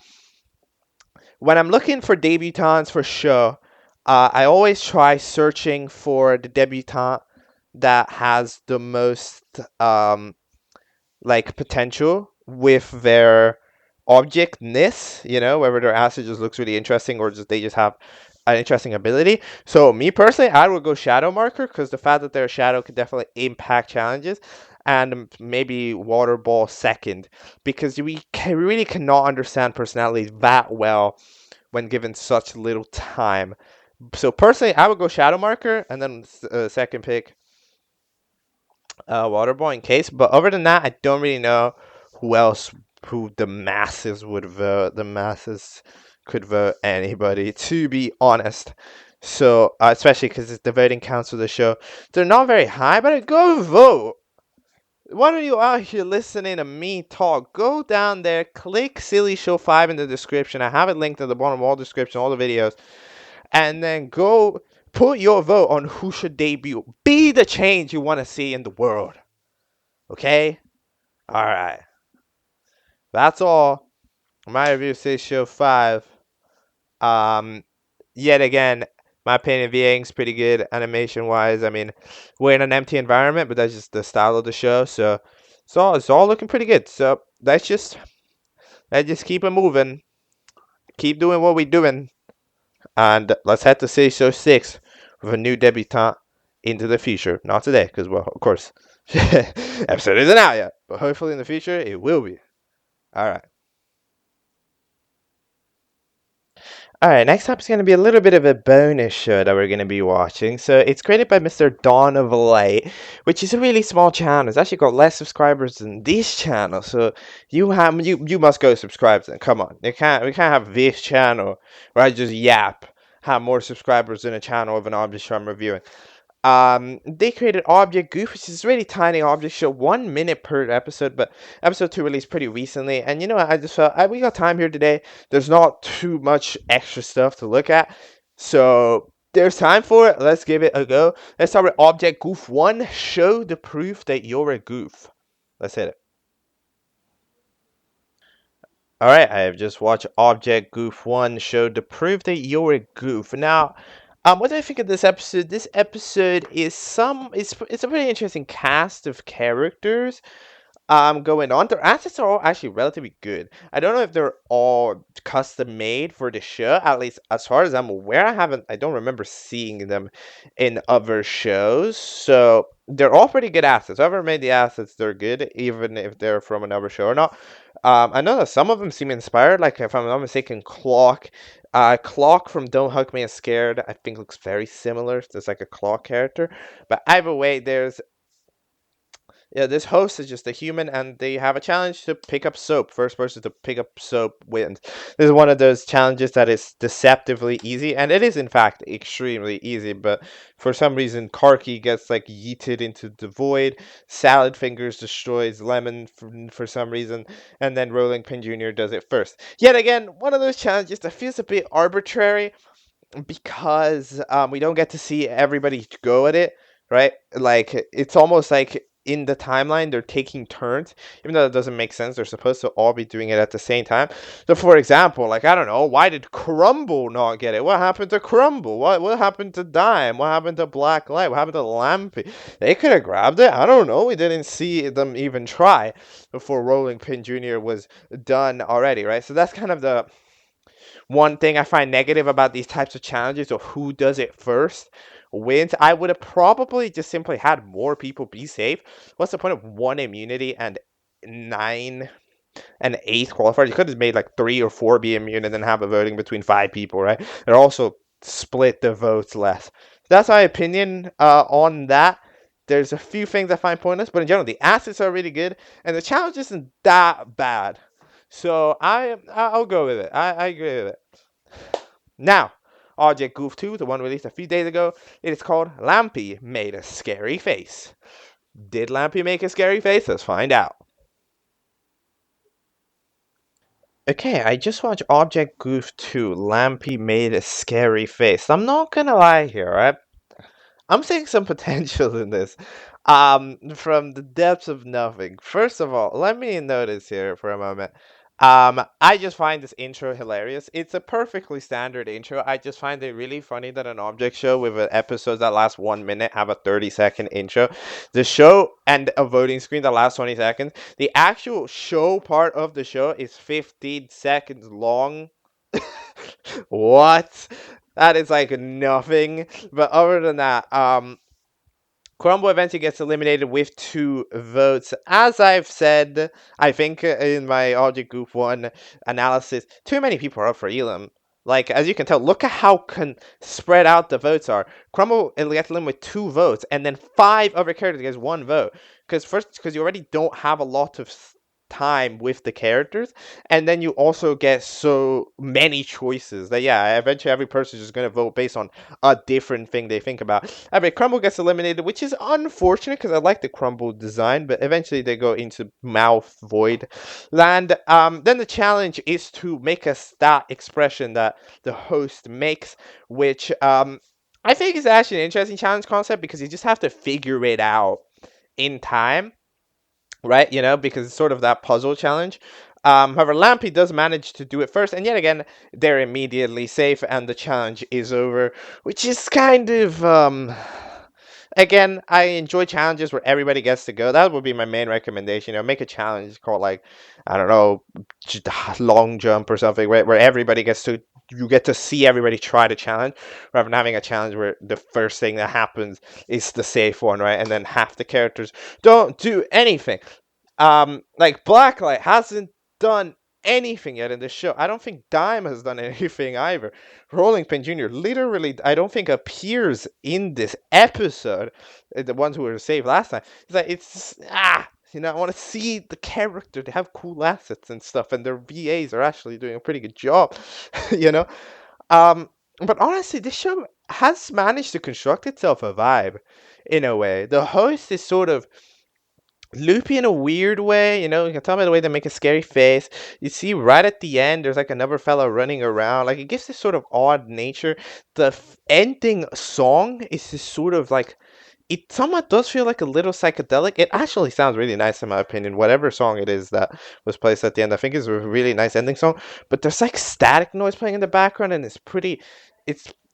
When I'm looking for debutantes for show, I always try searching for the debutante that has the most like potential with their objectness, whether their acid just looks really interesting or just they just have an interesting ability. So me personally, I would go Shadow Marker because the fact that they're a shadow could definitely impact challenges, and maybe Water Ball second because we really cannot understand personalities that well when given such little time. So personally, I would go Shadow Marker and then second pick Water Ball in case. But other than that, I don't really know who the masses would vote. The masses could vote anybody, to be honest. So especially because the voting counts for the show, they're not very high. But go vote. Why are you out here listening to me talk? Go down there, click Silly Show 5 in the description. I have it linked at the bottom of all the description, all the videos. And then go put your vote on who should debut. Be the change you want to see in the world. Okay? Alright. That's all. My review of Silly Show 5. Yet again, my opinion, VAing's pretty good animation wise. I mean, we're in an empty environment, but that's just the style of the show. So it's all looking pretty good. So let's just keep it moving. Keep doing what we're doing. And let's head to City Show 6 with a new debutante into the future. Not today, because, well, of course, episode isn't out yet. But hopefully in the future, it will be. Alright. Alright, next up is going to be a little bit of a bonus show that we're going to be watching. So it's created by Mr. Dawn of Light, which is a really small channel. It's actually got less subscribers than this channel. So you must go subscribe to them. Come on. We can't have this channel where I just yap have more subscribers than a channel of an object show I'm reviewing. They created Object Goof, which is a really tiny object show, 1 minute per episode, but episode 2 released pretty recently. And I just felt we got time here today. There's not too much extra stuff to look at, so there's time for it. Let's give it a go. Let's start with Object Goof 1. Show the proof that you're a goof. Let's hit it. Alright, I have just watched Object Goof 1 show the proof that you're a goof. Now, what do I think of this episode? This episode is it's a pretty interesting cast of characters going on. Their assets are all actually relatively good. I don't know if they're all custom made for the show. At least as far as I'm aware, I don't remember seeing them in other shows. So they're all pretty good assets. Whoever made the assets, they're good, even if they're from another show or not. I know that some of them seem inspired. Like if I'm not mistaken, Clock from Don't Hug Me as Scared, I think looks very similar. There's like a Clock character. But either way, this host is just a human, and they have a challenge to pick up soap. First person to pick up soap wins. This is one of those challenges that is deceptively easy, and it is in fact extremely easy. But for some reason, Karki gets like yeeted into the void. Salad Fingers destroys Lemon for some reason, and then Rolling Pin Jr. does it first. Yet again, one of those challenges that feels a bit arbitrary because we don't get to see everybody go at it, right? Like it's almost like in the timeline they're taking turns, even though that doesn't make sense. They're supposed to all be doing it at the same time. So for example, like I don't know, why did Crumble not get it? What happened to Crumble? What happened to Dime? What happened to Black Light? What happened to Lampy? They could have grabbed it. I don't know. We didn't see them even try before Rolling Pin Jr. was done already, right? So that's kind of the one thing I find negative about these types of challenges, or who does it first wins. I would have probably just simply had more people be safe. What's the point of 1 immunity and 9 and 8 qualifiers? You could have made like 3 or 4 be immune and then have a voting between 5 people, right? And also split the votes less. That's my opinion on that. There's a few things I find pointless, but in general, the assets are really good, and the challenge isn't that bad. So I'll go with it. I agree with it. Now, Object Goof 2, the one released a few days ago. It is called Lampy Made a Scary Face. Did Lampy make a scary face? Let's find out. Okay, I just watched Object Goof 2. Lampy made a scary face. I'm not gonna lie here, right? I'm seeing some potential in this. From the depths of nothing. First of all, let me notice here for a moment. I just find this intro hilarious. It's a perfectly standard intro. I just find it really funny that an object show with an episode that lasts 1 minute have a 30-second intro. The show and a voting screen that lasts 20 seconds. The actual show part of the show is 15 seconds long. What? That is like nothing. But other than that, Crumble eventually gets eliminated with 2 votes. As I've said, I think in my Object Group 1 analysis, too many people are up for Elam. Like, as you can tell, look at how spread out the votes are. Crumble gets eliminated with 2 votes, and then 5 other characters gets 1 vote. Because you already don't have a lot of time with the characters, and then you also get so many choices that, yeah, eventually every person is just going to vote based on a different thing they think about. Anyway, Crumble gets eliminated, which is unfortunate because I like the Crumble design, but eventually they go into Mouth Void land. Then the challenge is to make a stat expression that the host makes, which I think is actually an interesting challenge concept because you just have to figure it out in time, right? Because it's sort of that puzzle challenge. However, Lampy does manage to do it first, and yet again, they're immediately safe, and the challenge is over, which is kind of again, I enjoy challenges where everybody gets to go. That would be my main recommendation. Make a challenge called, like, I don't know, long jump or something, where everybody gets to, you get to see everybody try to challenge, rather than having a challenge where the first thing that happens is the safe one, right? And then half the characters don't do anything. Like Blacklight hasn't done anything yet in this show. I don't think Dime has done anything either. Rolling Pin Jr. literally, I don't think appears in this episode. The ones who were saved last time. It's like, I want to see the character. They have cool assets and stuff, and their VAs are actually doing a pretty good job. you know. Um, but honestly, this show has managed to construct itself a vibe in a way. The host is sort of loopy in a weird way, you can tell by the way they make a scary face. You see right at the end, there's like another fellow running around. Like, it gives this sort of odd nature. The ending song is this sort of like, it somewhat does feel like a little psychedelic. It actually sounds really nice in my opinion. Whatever song it is that was placed at the end, I think is a really nice ending song. But there's like static noise playing in the background, and it's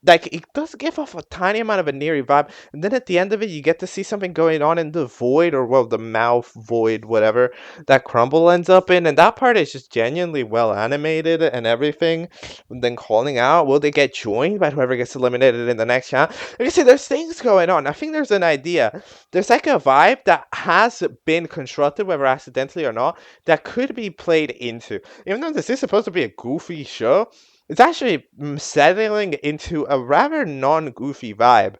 like, it does give off a tiny amount of a eerie vibe. And then at the end of it, you get to see something going on in the void, or, well, the mouth void, whatever that Crumble ends up in. And that part is just genuinely well animated and everything. And then calling out, will they get joined by whoever gets eliminated in the next challenge? Like I said, there's things going on. I think there's an idea. There's like a vibe that has been constructed, whether accidentally or not, that could be played into. Even though this is supposed to be a goofy show, it's actually settling into a rather non-goofy vibe,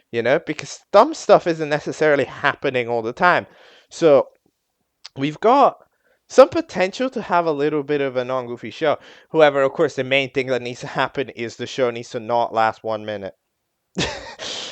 because some stuff isn't necessarily happening all the time. So we've got some potential to have a little bit of a non-goofy show. However, of course, the main thing that needs to happen is the show needs to not last 1 minute.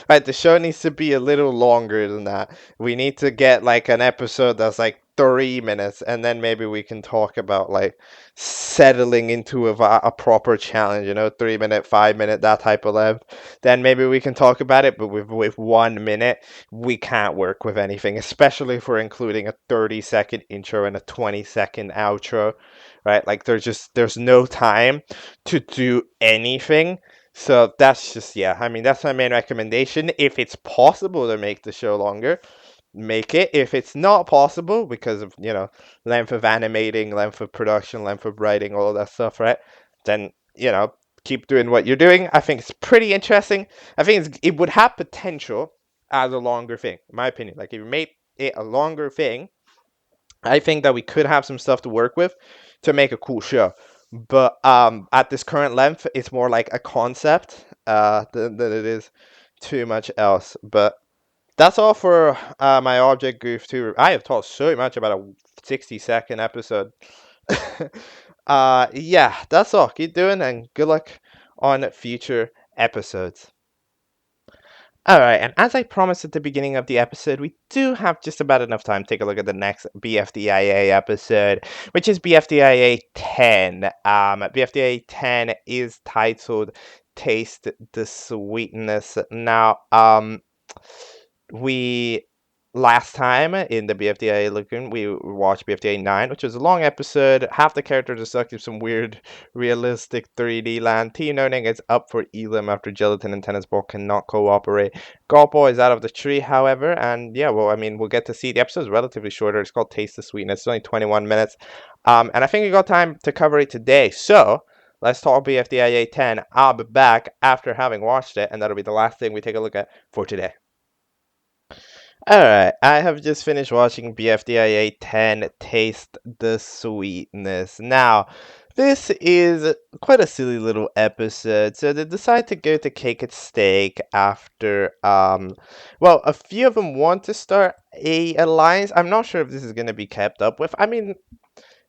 Right, the show needs to be a little longer than that. We need to get like an episode that's like 3 minutes, and then maybe we can talk about like settling into a proper challenge, 3 minute, 5 minute, that type of length. Then maybe we can talk about it, but with 1 minute, we can't work with anything, especially if we're including a 30-second intro and a 20-second outro, right? Like, there's no time to do anything. So that's just, yeah, I mean, that's my main recommendation. If it's possible to make the show longer, make it. If it's not possible because of, length of animating, length of production, length of writing, all of that stuff, right? Then, keep doing what you're doing. I think it's pretty interesting. I think it would have potential as a longer thing, in my opinion. Like, if you made it a longer thing, I think that we could have some stuff to work with to make a cool show. But at this current length, it's more like a concept than it is too much else. But that's all for my Object Goof 2. I have talked so much about a 60-second episode. Yeah, that's all. Keep doing, and good luck on future episodes. Alright, and as I promised at the beginning of the episode, we do have just about enough time to take a look at the next BFDIA episode, which is BFDIA 10. BFDIA 10 is titled Taste the Sweetness. Now, we last time in the BFDIA Lagoon, we watched BFDIA 9, which was a long episode. Half the characters are stuck in some weird, realistic 3D land. Team Noning is up for Elam after Gelatin and Tennis Ball cannot cooperate. Golf Ball is out of the tree, however, and yeah, well, I mean, we'll get to see. The episode is relatively shorter. It's called Taste the Sweetness. It's only 21 minutes. And I think we got time to cover it today. So, let's talk BFDIA 10. I'll be back after having watched it, and that'll be the last thing we take a look at for today. Alright, I have just finished watching BFDIA 10 Taste the Sweetness. Now, this is quite a silly little episode. So they decide to go to Cake and Steak after, well, a few of them want to start a alliance. I'm not sure if this is going to be kept up with. I mean,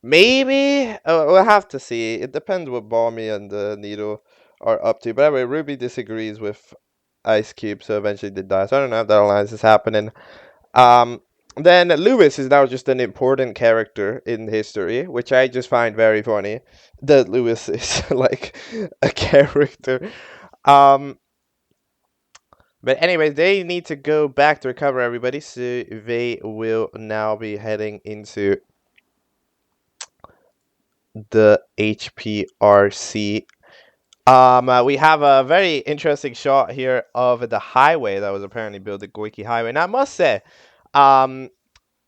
maybe. We'll have to see. It depends what Balmy and Needle are up to. But anyway, Ruby disagrees with Ice Cube, so eventually they die. So I don't know if that alliance is happening. Um, then Lewis is now just an important character in history, which I just find very funny. That Lewis is like a character. Um, but anyway, they need to go back to recover everybody, so they will now be heading into the HPRC. We have a very interesting shot here of the highway that was apparently built, the Goiki Highway. And I must say, I'm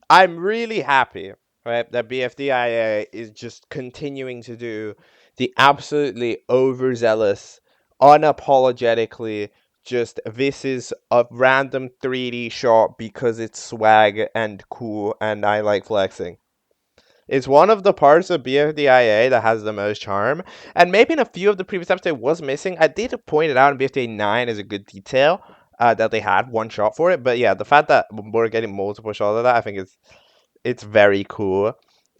really happy, right, that BFDIA is just continuing to do the absolutely overzealous, unapologetically, just this is a random 3D shot because it's swag and cool and I like flexing. It's one of the parts of BFDIA that has the most charm, and maybe in a few of the previous episodes it was missing. I did point it out in BFDIA 9 as a good detail that they had one shot for it, but yeah, the fact that we're getting multiple shots of that, I think it's very cool,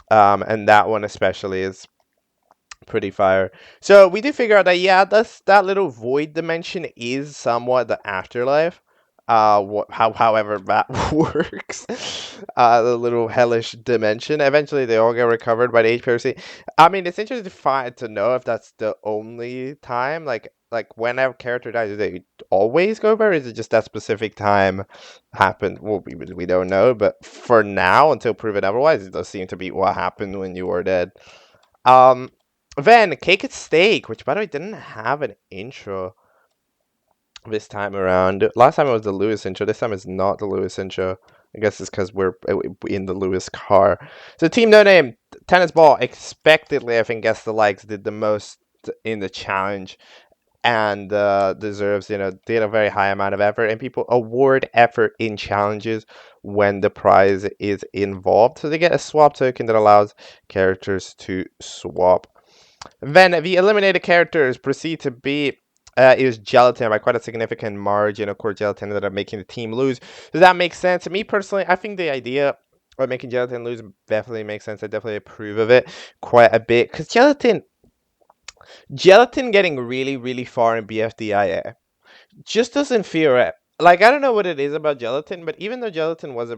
and that one especially is pretty fire. So we did figure out that yeah, that little void dimension is somewhat the afterlife. However that works. The little hellish dimension. Eventually, they all get recovered by the HPRC. I mean, it's interesting to know if that's the only time. Like when a character dies, do they always go over? Or is it just that specific time happened? Well, we don't know. But for now, until proven otherwise, it does seem to be what happened when you were dead. Um, then Cake and Steak, which by the way didn't have an intro this time around. Last time it was the Lewis intro. This time it's not the Lewis intro. I guess it's because we're in the Lewis car. So Team No Name, Tennis Ball, expectedly, I think, Guess the Likes did the most in the challenge and deserves, did a very high amount of effort. And people award effort in challenges when the prize is involved. So they get a swap token that allows characters to swap. Then the eliminated characters proceed to be is Gelatin by quite a significant margin. Of course, Gelatin ended up making the team lose. Does that make sense? To me personally, I think the idea of making Gelatin lose definitely makes sense. I definitely approve of it quite a bit. Because Gelatin getting really, really far in BFDIA just doesn't feel right. Like, I don't know what it is about Gelatin, but even though Gelatin was a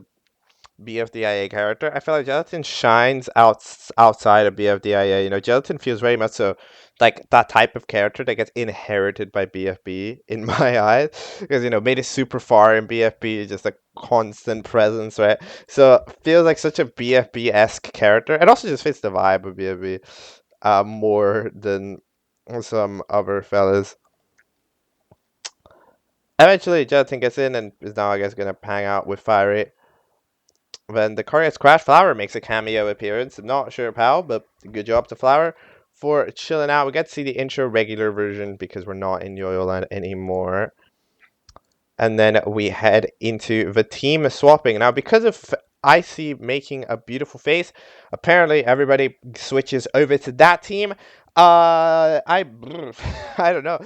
BFDIA character, I feel like Gelatin shines outside of BFDIA. Gelatin feels very much so like that type of character that gets inherited by BFB in my eyes, because made it super far in BFB, just a constant presence, right? So feels like such a BFB-esque character. It also just fits the vibe of BFB more than some other fellas. Eventually, Gelatin gets in and is now, I guess, gonna hang out with Fiery. When the car gets crashed, Flower makes a cameo appearance. I'm not sure how, but good job to Flower for chilling out. We get to see the intro regular version because we're not in Yo-Yo Land anymore. And then we head into the team swapping. Now, because of Icy making a beautiful face, apparently everybody switches over to that team. I don't know.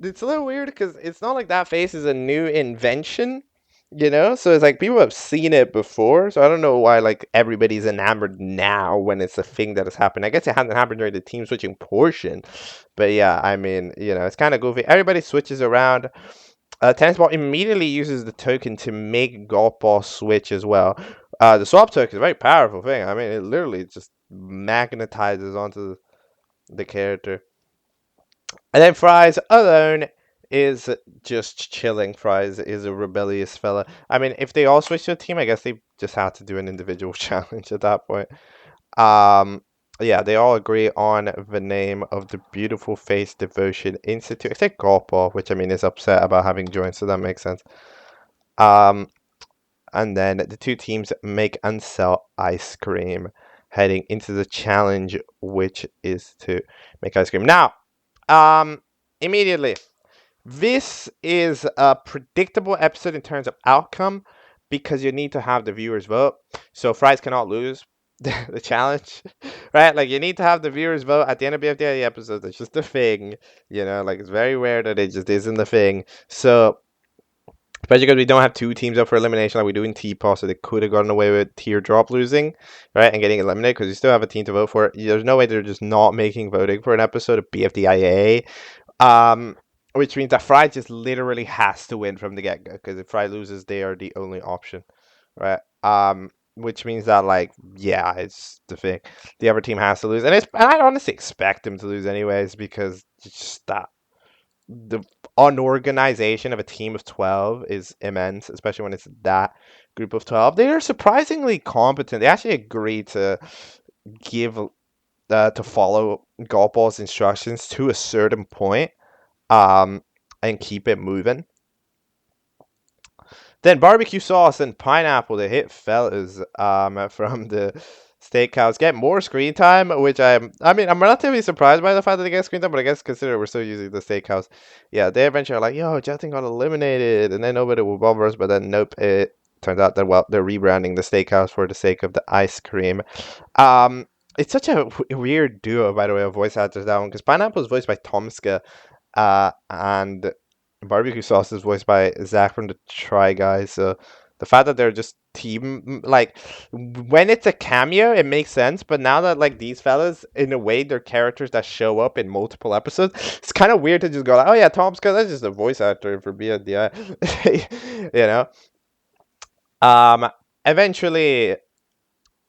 It's a little weird because it's not like that face is a new invention. So it's like people have seen it before, so I don't know why like everybody's enamored now when it's a thing that has happened. I guess it hasn't happened during the team switching portion, but yeah, I mean, it's kind of goofy. Everybody switches around. Tennis ball immediately uses the token to make golf ball switch as well. The swap token is a very powerful thing. I mean, it literally just magnetizes onto the character. And then Fries alone is just chilling. Fries is a rebellious fella. I mean, if they all switch to a team, I guess they just have to do an individual challenge at that point. Um, yeah, they all agree on the name of the Beautiful Face Devotion Institute. Except Golf Ball, which I mean is upset about having joined, so that makes sense. Um, and then the two teams make and sell ice cream, heading into the challenge, which is to make ice cream. Now, um, immediately, this is a predictable episode in terms of outcome because you need to have the viewers vote. So Fries cannot lose the challenge, right? Like you need to have the viewers vote at the end of BFDI episodes. It's just a thing, like it's very rare that it just isn't the thing. So especially because we don't have two teams up for elimination like we do in T-Paw, so they could have gotten away with Teardrop losing, right, and getting eliminated because you still have a team to vote for. There's no way they're just not making voting for an episode of BFDIA. Which means that Fry just literally has to win from the get go because if Fry loses, they are the only option, right? Which means that like, yeah, it's the thing. The other team has to lose, and I honestly expect them to lose anyways because it's just that the unorganization of a team of 12 is immense, especially when it's that group of 12. They are surprisingly competent. They actually agree to give to follow Golf Ball's instructions to a certain point um, and keep it moving. Then barbecue sauce and pineapple, the hit fellas from the steakhouse get more screen time, which I'm relatively surprised by the fact that they get screen time, but I guess consider we're still using the steakhouse. Yeah, they eventually are like, yo, Justin got eliminated, and then nobody will bother us, but then nope, it turns out that they're rebranding the steakhouse for the sake of the ice cream. Um, it's such a weird duo, by the way, of voice actors that one because pineapple is voiced by Tomska, and barbecue sauce is voiced by Zach from the Try Guys. So the fact that they're just team like when it's a cameo, it makes sense. But now that like these fellas, in a way, they're characters that show up in multiple episodes, it's kind of weird to just go like, oh yeah, Tomska, that's just a voice actor for BFDI. you know. Um. Eventually,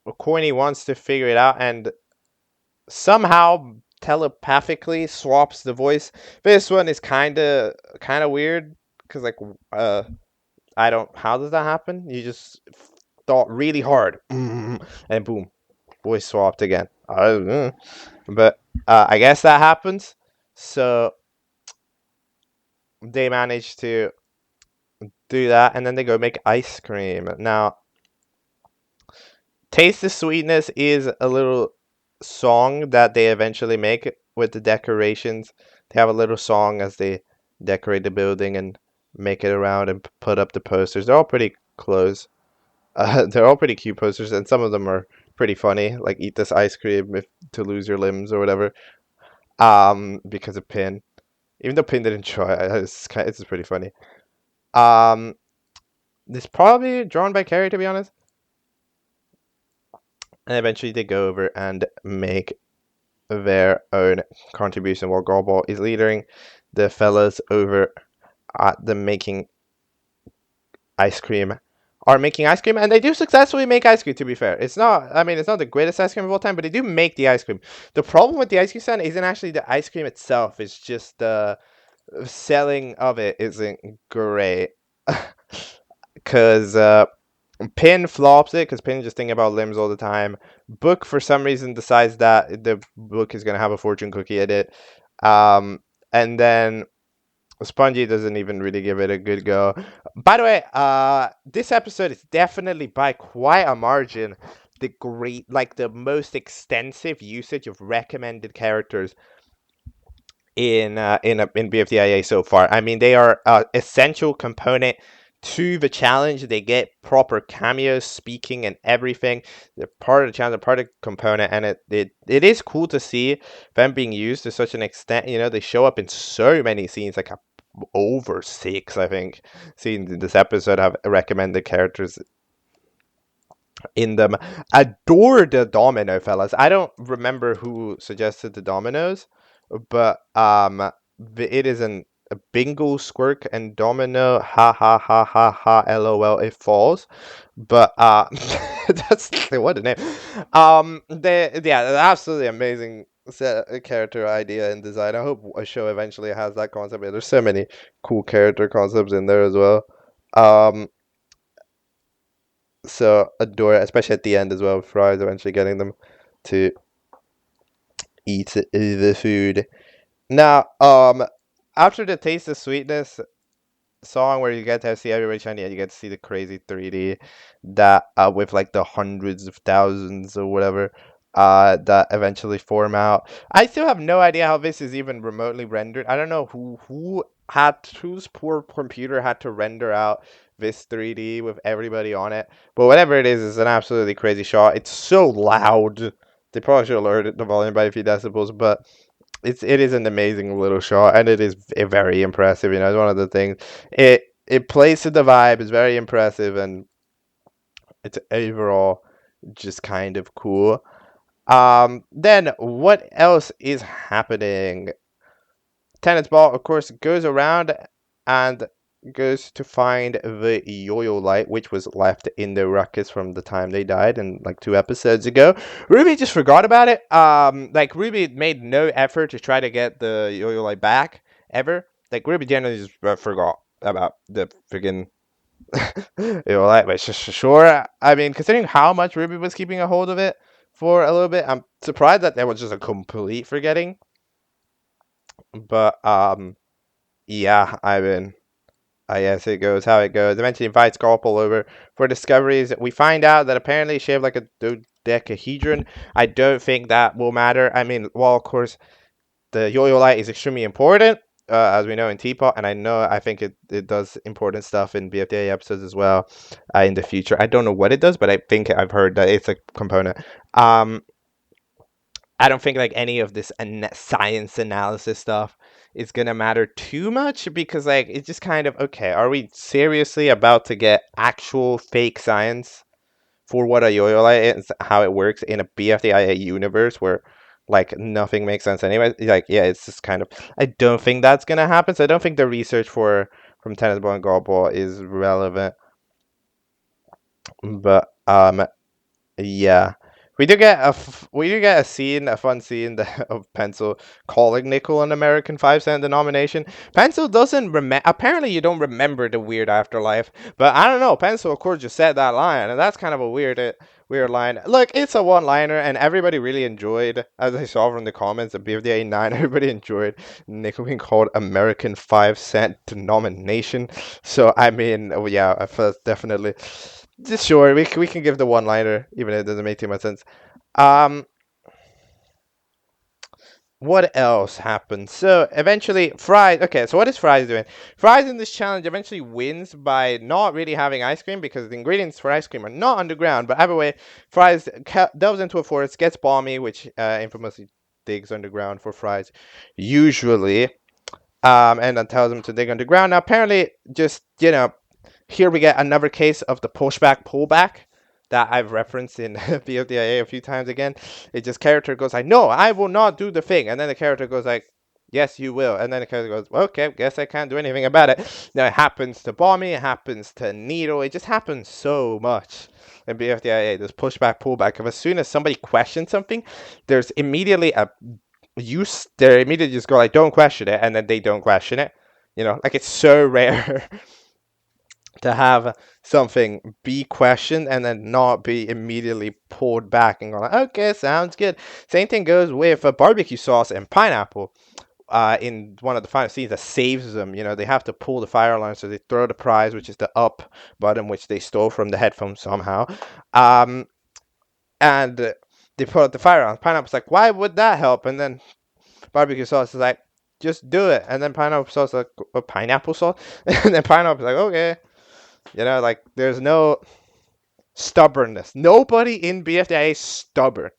Coiny wants to figure it out and somehow telepathically swaps the voice. This one is kind of weird because like I don't. How does that happen? You just thought really hard, and boom, voice swapped again. But I guess that happens. So they manage to do that, and then they go make ice cream. Now, Taste the Sweetness is a little song that they eventually make with the decorations. They have a little song as they decorate the building and make it around and put up the posters. They're all pretty close. They're all pretty cute posters, and some of them are pretty funny, like eat this ice cream if to lose your limbs or whatever. Because of Pin, even though Pin didn't try, it's pretty funny. Um, this probably drawn by Carrie, to be honest. And eventually they go over and make their own contribution while Gorball is leading the fellas over at the making ice cream are making ice cream, and they do successfully make ice cream, to be fair. It's not the greatest ice cream of all time, but they do make the ice cream. The problem with the ice cream stand isn't actually the ice cream itself, it's just the selling of it isn't great. Because Pin flops it, because Pin just thinking about limbs all the time. Book, for some reason, decides that the book is going to have a fortune cookie in it. And then Spongy doesn't even really give it a good go. By the way, this episode is definitely by quite a margin the most extensive usage of recommended characters in BFDIA so far. I mean, they are an essential component to the challenge. They get proper cameos, speaking, and everything. They're part of the challenge, they're part of the component, and it is cool to see them being used to such an extent. They show up in so many scenes, like a over 6, I think, scenes in this episode have recommended characters in them. Adore the domino, fellas. I don't remember who suggested the dominoes, but it is a bingo, squirk, and domino. Ha ha ha ha ha. LOL. It falls. But that's what a name. Absolutely amazing character idea and design. I hope a show eventually has that concept. There's so many cool character concepts in there as well. Um, so adore it, especially at the end as well. Fries eventually getting them to eat the food. Now, after the taste of sweetness song where you get to see everybody shiny and you get to see the crazy 3D that with like the hundreds of thousands or whatever that eventually form out. I still have no idea how this is even remotely rendered. I don't know whose poor computer had to render out this 3D with everybody on it. But whatever it is, it's an absolutely crazy shot. It's so loud. They probably should have lowered the volume by a few decibels, but it is an amazing little shot, and it is very impressive. It's one of the things. It plays to the vibe. It's very impressive, and it's overall just kind of cool. Then what else is happening? Tennis ball, of course, goes around and goes to find the yo-yo light, which was left in the ruckus from the time they died, and like 2 episodes ago. Ruby just forgot about it. Like Ruby made no effort to try to get the yo-yo light back ever. Like Ruby generally just forgot about the freaking yo-yo light. But sure, I mean, considering how much Ruby was keeping a hold of it for a little bit, I'm surprised that there was just a complete forgetting. But yeah, I mean, I guess it goes how it goes. Eventually invites Garple over for discoveries. We find out that apparently she had like a dodecahedron. I don't think that will matter. I mean, well, of course, the yo-yo light is extremely important, as we know in Teapot, and I think it does important stuff in BFDI episodes as well in the future. I don't know what it does, but I think I've heard that it's a component. I don't think like any of this science analysis stuff is gonna matter too much because like it's just kind of okay. Are we seriously about to get actual fake science for what a yo-yo light is, how it works in a BFDIA universe where like nothing makes sense anyway? Like yeah, it's just kind of. I don't think that's gonna happen. So I don't think the research from Tennis Ball and Golf Ball is relevant. But yeah. We do get a fun scene of Pencil calling Nickel an American 5-cent denomination. Pencil doesn't remember. Apparently, you don't remember the weird afterlife, but I don't know. Pencil, of course, just said that line, and that's kind of a weird line. Look, it's a one-liner, and everybody really enjoyed, as I saw from the comments of BFDA 9, everybody enjoyed Nickel being called American 5-cent denomination. So I mean, yeah, I felt definitely. Sure, we can give the one liner, even if it doesn't make too much sense. Um, what else happened? So eventually, Fries. Okay, so what is Fries doing? Fries in this challenge eventually wins by not really having ice cream because the ingredients for ice cream are not underground. But either way, Fries delves into a forest, gets Balmy, which infamously digs underground for Fries, usually. And then tells him to dig underground. Now, apparently, just here we get another case of the pushback pullback that I've referenced in BFDIA a few times again. It just character goes like, no, I will not do the thing. And then the character goes like, yes, you will. And then the character goes, well, okay, guess I can't do anything about it. Now it happens to Bommy, it happens to Needle. It just happens so much in BFDIA. This pushback pullback. If as soon as somebody questions something, there's immediately they immediately just go like, don't question it. And then they don't question it. Like it's so rare to have something be questioned and then not be immediately pulled back and go like, okay, sounds good. Same thing goes with barbecue sauce and pineapple. In one of the final scenes that saves them, they have to pull the fire alarm, so they throw the prize, which is the up button, which they stole from the headphones somehow. And they put out the fire alarm. Pineapple's like, why would that help? And then barbecue sauce is like, just do it. And then pineapple sauce is like, pineapple sauce? And then pineapple's like, okay. Like there's no stubbornness. Nobody in BFDIA is stubborn.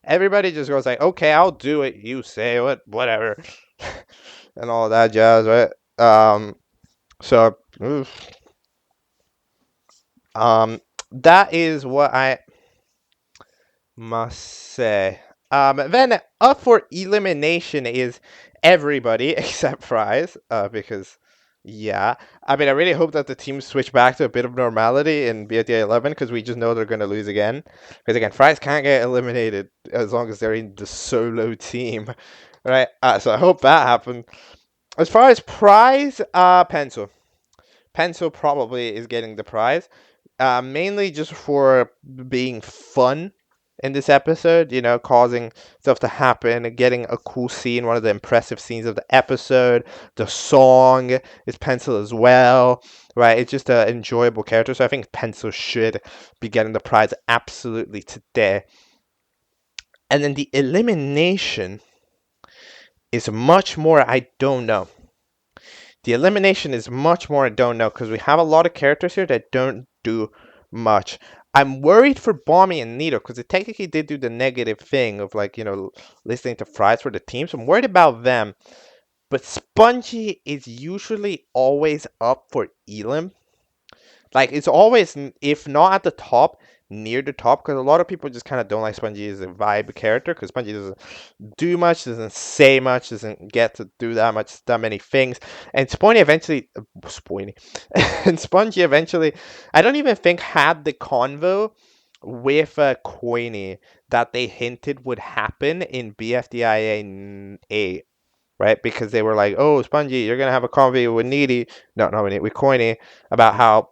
Everybody just goes like, okay, I'll do it. You say whatever, and all that jazz, right? So oof. um, that is what I must say. Then up for elimination is everybody except Fries, because yeah, I mean I really hope that the teams switch back to a bit of normality in BFDI 11 because we just know they're going to lose again. Because again, Fries can't get eliminated as long as they're in the solo team, right? So I hope that happens. As far as prize, pencil. Pencil probably is getting the prize, mainly just for being fun in this episode, causing stuff to happen, getting a cool scene, one of the impressive scenes of the episode. The song is Pencil as well, right? It's just an enjoyable character, so I think Pencil should be getting the prize absolutely today. And then the elimination is much more I don't know. The elimination is much more I don't know because we have a lot of characters here that don't do much. I'm worried for Bommy and Nito because they technically did do the negative thing of listening to Fries for the team. So I'm worried about them. But Spongy is usually always up for Elim. Like it's always, if not at the top, near the top, because a lot of people just kind of don't like Spongy as a vibe character because Spongy doesn't do much, doesn't say much, doesn't get to do that many things. And Spongy eventually, and Spongy eventually, I don't even think had the convo with Queenie that they hinted would happen in BFDIA 8. Right, because they were like, "Oh, Spongy, you're gonna have a convo with Needy, no, not with Queenie, about how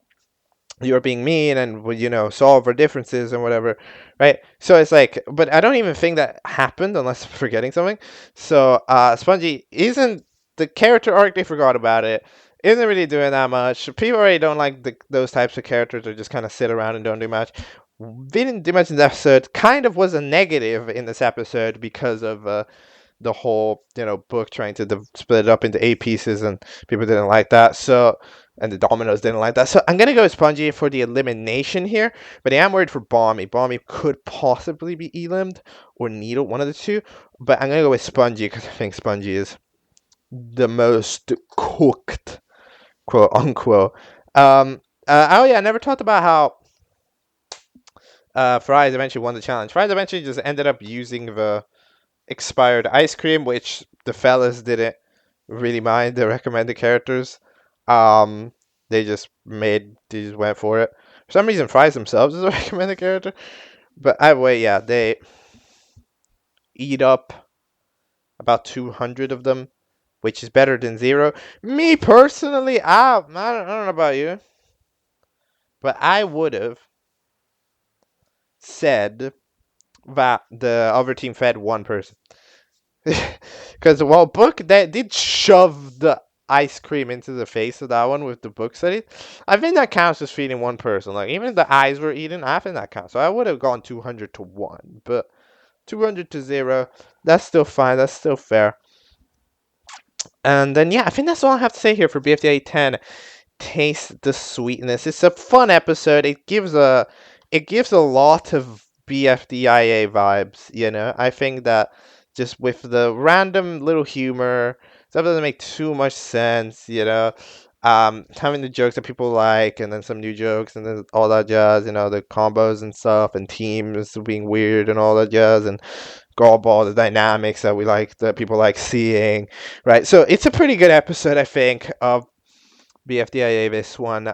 you're being mean and solve our differences and whatever," right? So it's like, but I don't even think that happened unless I'm forgetting something. So Spongy isn't the character arc, they forgot about it, isn't really doing that much. People already don't like those types of characters that just kind of sit around and don't do much. Didn't do much in this episode, kind of was a negative in this episode because of the whole book trying to split it up into 8 pieces, and people didn't like that. So, and the Dominoes didn't like that. So I'm gonna go with Spongy for the elimination here, but I am worried for Bommy. Bommy could possibly be elimed or Needle, one of the two. But I'm gonna go with Spongy because I think Spongy is the most cooked, quote unquote. Oh yeah, I never talked about how Fries eventually won the challenge. Fries eventually just ended up using the expired ice cream, which the fellas didn't really mind. The recommended characters, um, they just went for it. For some reason, Fries themselves is a recommended character, but either way, yeah, they eat up about 200 of them, which is better than 0. Me personally, I don't know about you, but I would have said that the other team fed one person. Because while Book that did shove the ice cream into the face of that one with the book study, I think that counts as feeding one person. Like even if the eyes were eaten, I think that counts. So I would have gone 200 to 1, but 200 to 0, that's still fine. That's still fair. And then yeah, I think that's all I have to say here for BFDI 10. Taste the sweetness. It's a fun episode. It gives a lot of BFDIA vibes, I think that just with the random little humor, stuff doesn't make too much sense, having the jokes that people like and then some new jokes and then all that jazz, the combos and stuff and teams being weird and all that jazz and girl ball, the dynamics that we like, that people like seeing, right? So it's a pretty good episode, I think, of BFDIA, this one.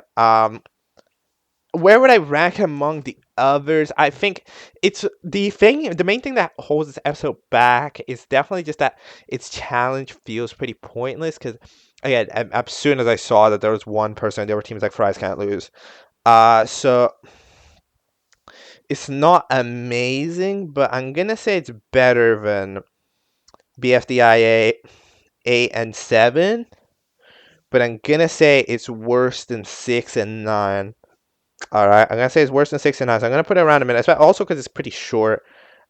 Where would I rank among the others? I think the main thing that holds this episode back is definitely just that its challenge feels pretty pointless. Because again, as soon as I saw that there was one person, there were teams like Fries can't lose. So it's not amazing, but I'm gonna say it's better than BFDIA 8 and 7. But I'm gonna say it's worse than 6 and 9. All right, I'm gonna say it's worse than 6 and 9. So I'm gonna put it around a minute. Also because it's pretty short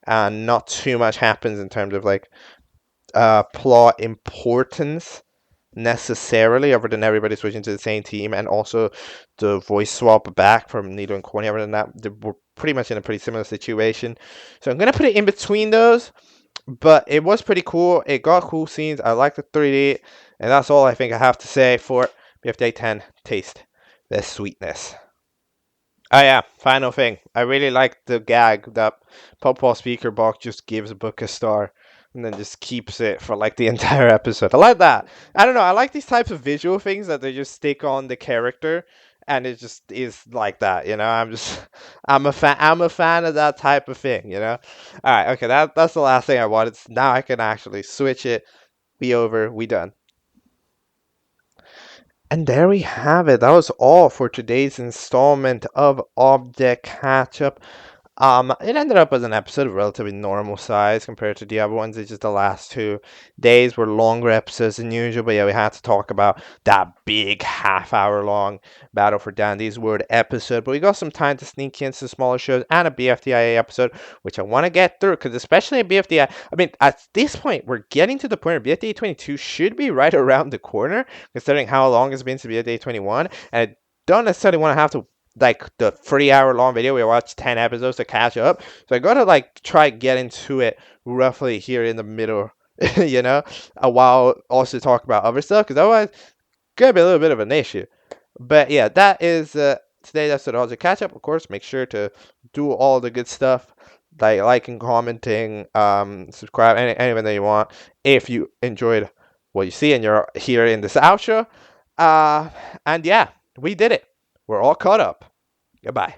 and not too much happens in terms of plot importance necessarily, other than everybody switching to the same team, and also the voice swap back from Nito and Corny. Other than that, we're pretty much in a pretty similar situation. So I'm gonna put it in between those. But it was pretty cool. It got cool scenes. I like the 3D, and that's all I think I have to say for BFDI 10. Taste the sweetness. Oh yeah, final thing. I really like the gag that Pop Speaker Box just gives a book a star and then just keeps it for like the entire episode. I like that. I don't know. I like these types of visual things that they just stick on the character and it just is like that. I'm a fan of that type of thing. All right. Okay. That's the last thing I wanted. Now I can actually switch it. Be over. We done. And there we have it. That was all for today's installment of Object Catchup. It ended up as an episode of relatively normal size compared to the other ones. It's just the last 2 days were longer episodes than usual. But yeah, we had to talk about that big half-hour long Battle for Dandy's Word episode. But we got some time to sneak in some smaller shows and a BFDIA episode, which I want to get through because especially in BFDI, I mean, at this point, we're getting to the point where BFDI 22 should be right around the corner, considering how long it's been to BFDI 21, and I don't necessarily want to have to like the 3 hour long video. We watched 10 episodes to catch up. So I gotta like try get into it roughly here in the middle, while also talk about other stuff because otherwise it's gonna be a little bit of an issue. But yeah, that is today's episode of the Catch Up. Of course, make sure to do all the good stuff like liking, commenting, subscribe, anything that you want. If you enjoyed what you see and you're here in this outro, and yeah, we did it. We're all caught up. Goodbye.